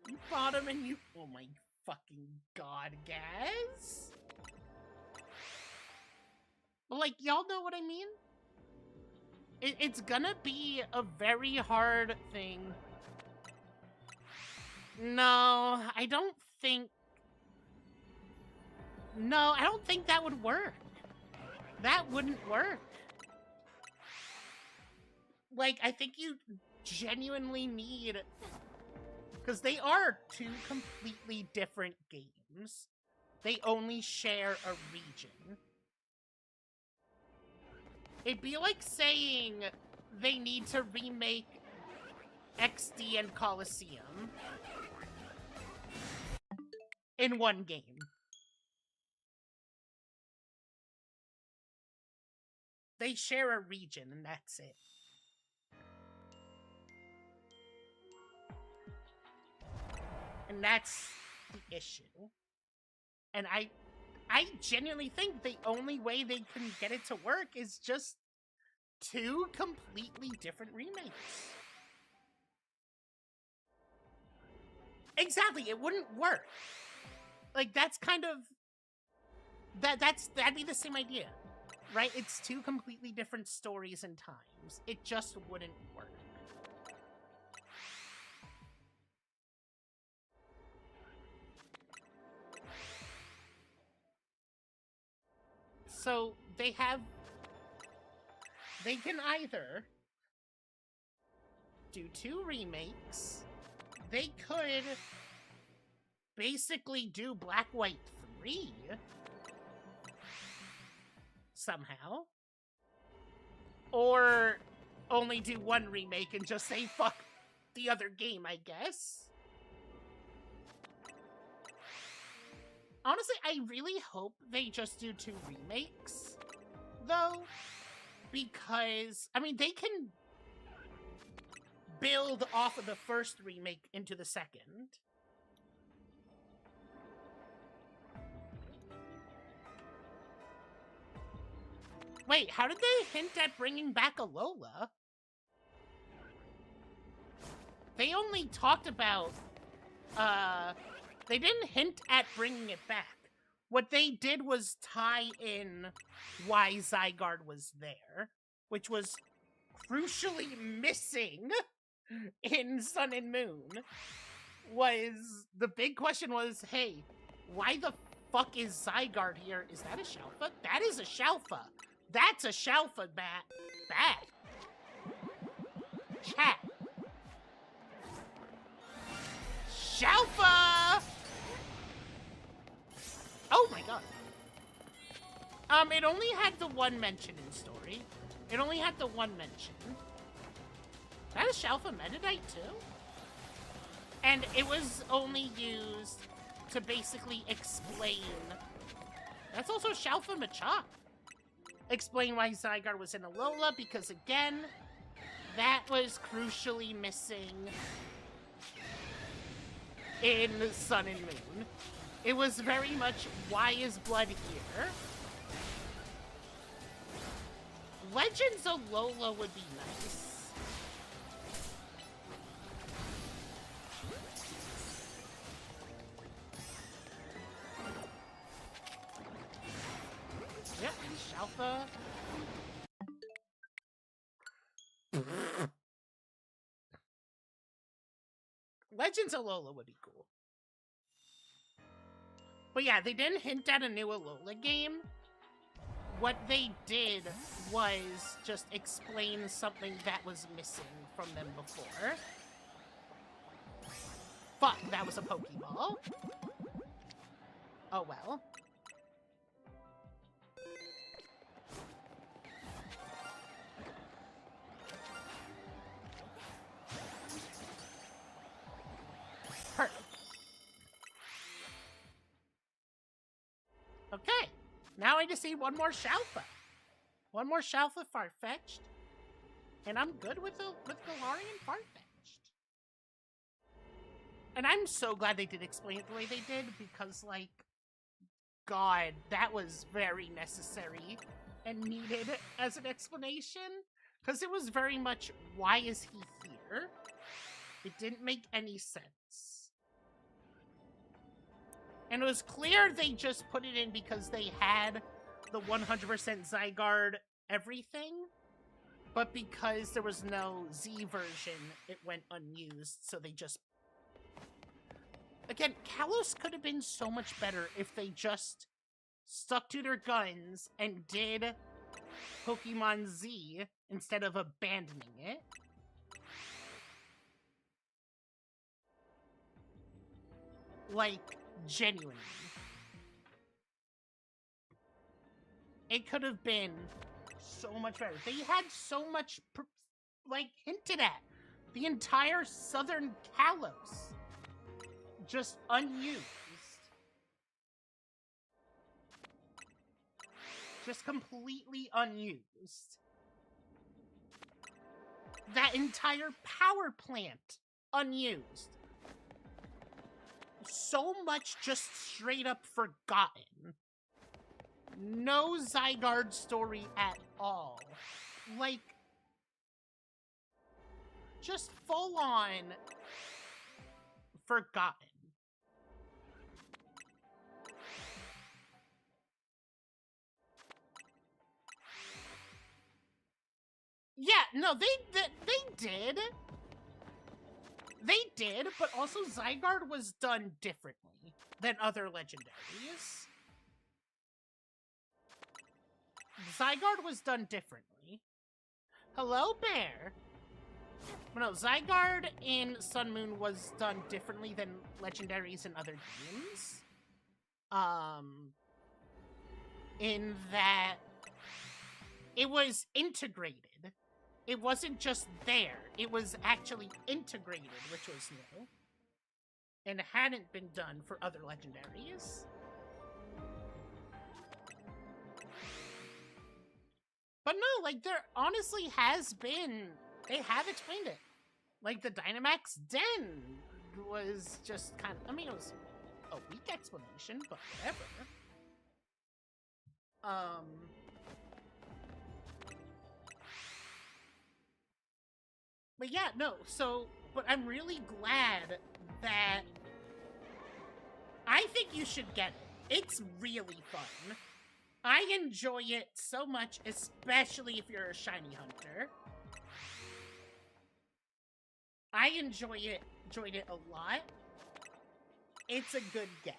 You bought them and you... Oh my fucking god, Gaz? Like, y'all know what I mean? It's gonna be a very hard thing. No, I don't think... No, I don't think that would work. That wouldn't work. Like, I think you genuinely need... Because they are 2 completely different games. They only share a region. It'd be like saying they need to remake XD and Coliseum in one game. They share a region, and that's it. And that's the issue. And I genuinely think the only way they can get it to work is just 2 completely different remakes. Exactly, it wouldn't work. Like, that's kind of... That'd be the same idea. Right? It's 2 completely different stories and times. It just wouldn't work. So, they can either do 2 remakes. They could basically do Black White 3 somehow. Or only do 1 remake and just say fuck the other game, I guess. Honestly, I really hope they just do 2 remakes, though, because, I mean, they can build off of the first remake into the second. Wait, how did they hint at bringing back Alola? They only talked about, they didn't hint at bringing it back. What they did was tie in why Zygarde was there, which was crucially missing in Sun and Moon. The big question was, hey, why the fuck is Zygarde here? Is that a Shalpha? That is a Shalpha. That's a Shalpha bat. Chat. Shalpha! Oh my god. It only had the 1 mention in story. It only had the 1 mention. That is Shalpha Metadite too? And it was only used to basically explain... That's also Shalpha Machop. Explain why Zygarde was in Alola, because again, that was crucially missing in Sun and Moon. It was very much, why is blood here? Legends Alola would be nice. Yep, Shalpha. Legends Alola would be cool. But yeah, they didn't hint at a new Alola game. what they did was just explain something that was missing from them before. Fuck, that was a Pokeball. Oh well. Perfect. Okay, now I just need one more Shalpha. One more Shalpha Farfetch'd. And I'm good with Galarian Farfetch'd. And I'm so glad they did explain it the way they did, because, like, God, that was very necessary and needed as an explanation. Because it was very much, why is he here? It didn't make any sense. And it was clear they just put it in because they had the 100% Zygarde everything. But because there was no Z version, it went unused, so they just... Again, Kalos could have been so much better if they just stuck to their guns and did Pokemon Z instead of abandoning it. Like, genuinely. It could have been so much better. They had so much, like, hinted at. The entire southern Kalos. Just unused. Just completely unused. That entire power plant unused. So much just straight up forgotten. No Zygarde story at all. Like, just full on forgotten. Yeah, no, they did. They did, but also Zygarde was done differently than other legendaries. Zygarde was done differently. Hello, Bear. But no, Zygarde in Sun Moon was done differently than legendaries in other games. In that it was integrated. It wasn't just there. It was actually integrated, which was new. And hadn't been done for other legendaries. But no, like, there honestly has been... They have explained it. Like, the Dynamax Den was just kind of... I mean, it was a weak explanation, but whatever. But yeah, no, so... But I'm really glad that... I think you should get it. It's really fun. I enjoy it so much, especially if you're a shiny hunter. I enjoyed it a lot. It's a good get.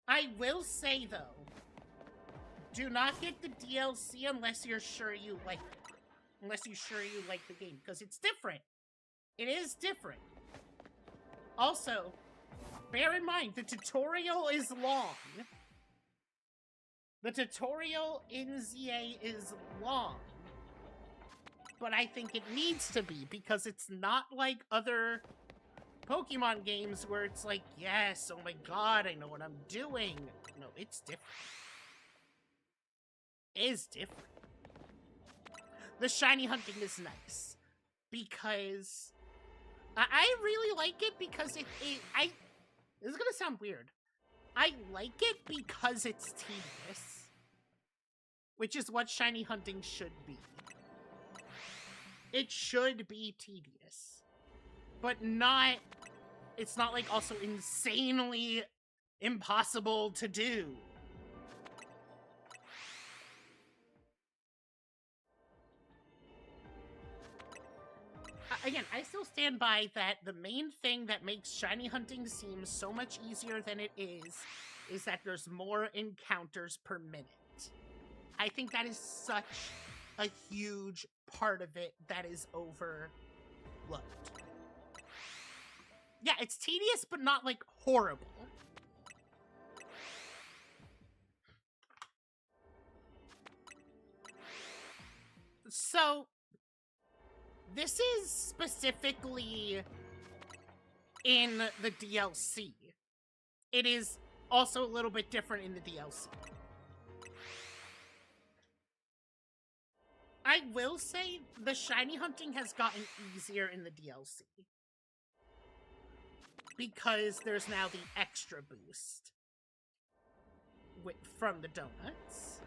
I will say, though, do not get the DLC unless you're sure you like it. Unless you're sure you like the game, because it's different. It is different. Also, bear in mind, the tutorial is long. The tutorial in ZA is long. But I think it needs to be, because it's not like other Pokemon games where it's like, yes, oh my god, I know what I'm doing. No, it's different. It is different. The shiny hunting is nice. Because... I really like it because this is gonna sound weird. I like it because it's tedious. Which is what shiny hunting should be. It should be tedious. But not... It's not, like, also insanely impossible to do. Again, I still stand by that the main thing that makes shiny hunting seem so much easier than it is that there's more encounters per minute. I think that is such a huge part of it that is overlooked. Yeah, it's tedious, but not, like, horrible. So, this is specifically in the DLC. It is also a little bit different in the DLC. I will say the shiny hunting has gotten easier in the DLC. Because there's now the extra boost from the donuts.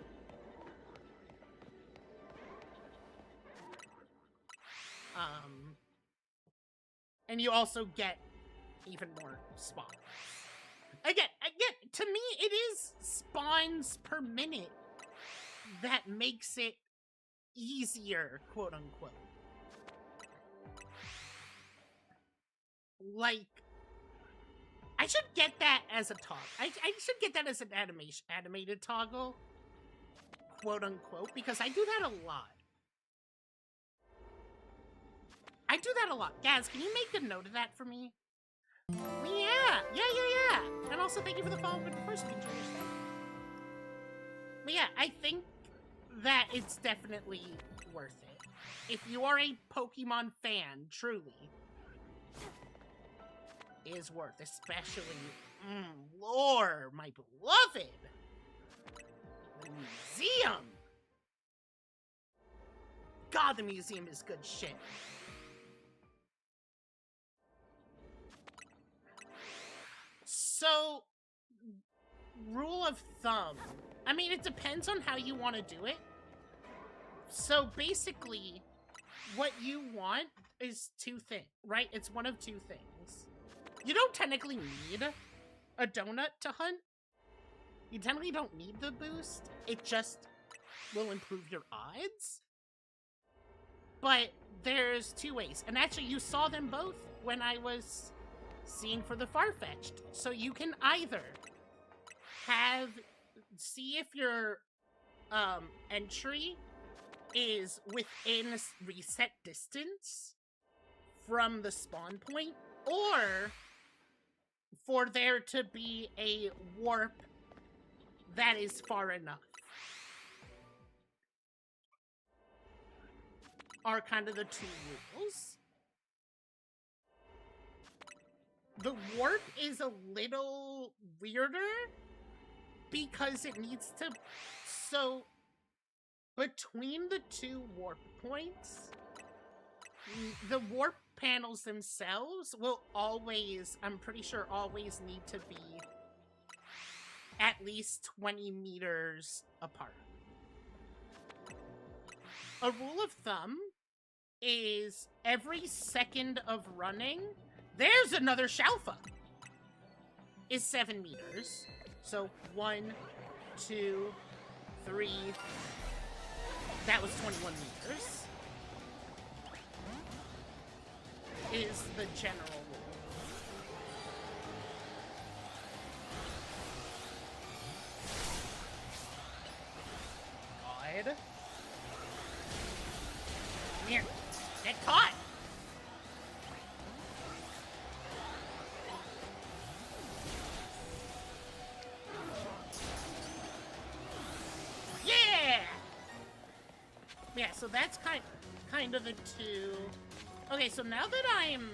And you also get even more spawns. Again, to me, it is spawns per minute that makes it easier, quote unquote. Like, I should get that as a toggle. I should get that as an animated toggle, quote unquote, because I do that a lot. I do that a lot. Gaz, can you make a note of that for me? Yeah. And also, thank you for the follow with the first feature. But yeah, I think that it's definitely worth it. If you are a Pokemon fan, truly, is worth, especially, lore, my beloved, the museum. God, the museum is good shit. So, rule of thumb. I mean, it depends on how you want to do it. So, basically, what you want is two things, right? It's one of two things. You don't technically need a donut to hunt. You technically don't need the boost. It just will improve your odds. But there's two ways. And actually, you saw them both when I was seeing for the Farfetch'd. So you can either see if your entry is within reset distance from the spawn point, or for there to be a warp that is far enough. Are kind of the two rules. The warp is a little weirder because it needs to... So, between the two warp points, the warp panels themselves will always, I'm pretty sure, always need to be at least 20 meters apart. A rule of thumb is every second of running, there's another Shalpha, is 7 meters. So 1, 2, 3, that was 21 meters. Is the general rule. God. Come here. Get caught! Yeah! Yeah, so that's kind of the two. Okay, so now that I'm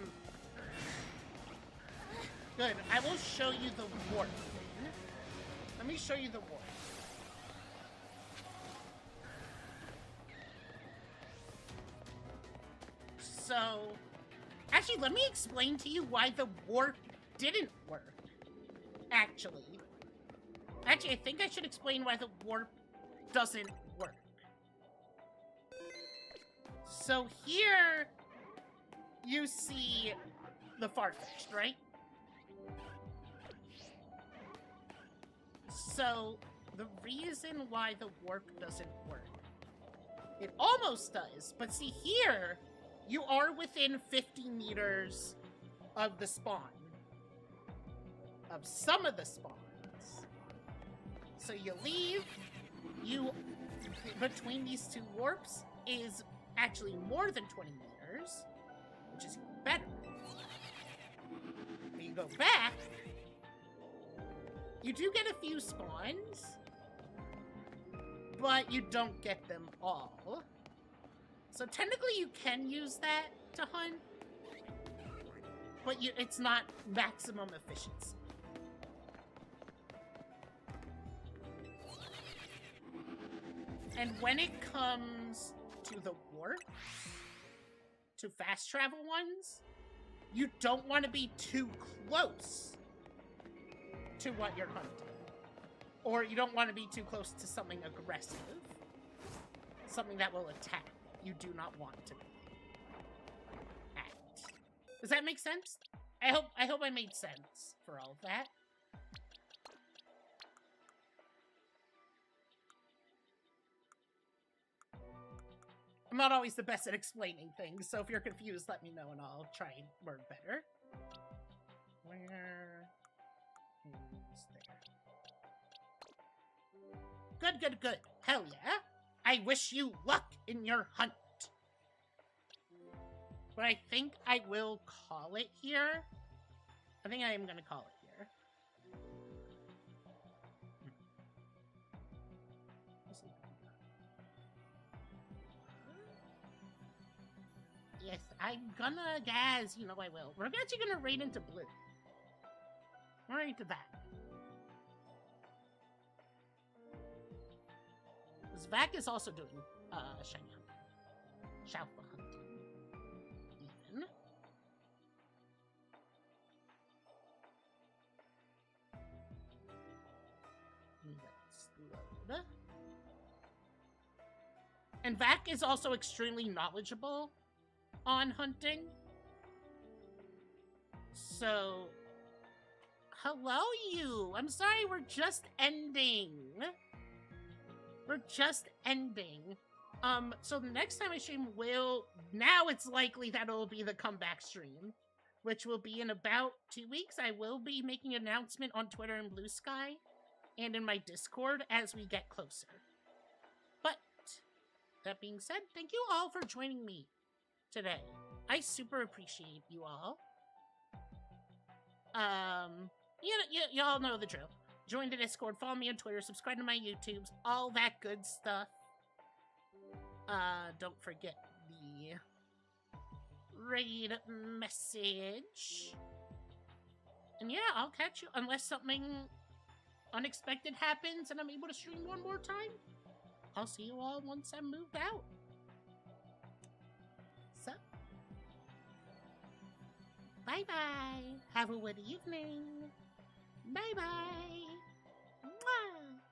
good, I will show you the warp. Let me show you the warp. So, actually, let me explain to you why the warp didn't work. Actually, I think I should explain why the warp doesn't work. So here, you see the Farfetch'd, right? So, the reason why the warp doesn't work, it almost does, but see here, you are within 50 meters of the spawn. Of some of the spawns. So you leave, you between these two warps is actually more than 20 meters, which is even better. When you go back, you do get a few spawns, but you don't get them all. So technically you can use that to hunt, but it's not maximum efficiency. And when it comes to the warps, to fast travel ones, you don't want to be too close to what you're hunting. Or you don't want to be too close to something aggressive. Something that will attack. You do not want to be at. Does that make sense? I hope I made sense for all of that. I'm not always the best at explaining things, so if you're confused, let me know and I'll try and word better. Where is there? Good, good, good. Hell yeah. I wish you luck in your hunt. But I think I will call it here. I think I am going to call it here. Yes, I'm gonna, guys, you know I will. We're actually gonna raid into blue. Right into that. Zvak is also doing, shiny hunting. Shalpha hunting. Even. Let's load. And Vak is also extremely knowledgeable on hunting. So, hello you. I'm sorry, we're just ending. We're just ending. So the next time I stream now it's likely that it'll be the comeback stream, which will be in about 2 weeks. I will be making an announcement on Twitter and Blue Sky and in my Discord as we get closer. But, that being said, thank you all for joining me today. I super appreciate you all. Y'all know the drill. Join the Discord, follow me on Twitter, subscribe to my YouTubes, all that good stuff. Don't forget the raid message. And yeah, I'll catch you unless something unexpected happens and I'm able to stream one more time. I'll see you all once I'm moved out. So, bye-bye. Have a good evening. Bye-bye. Mwah.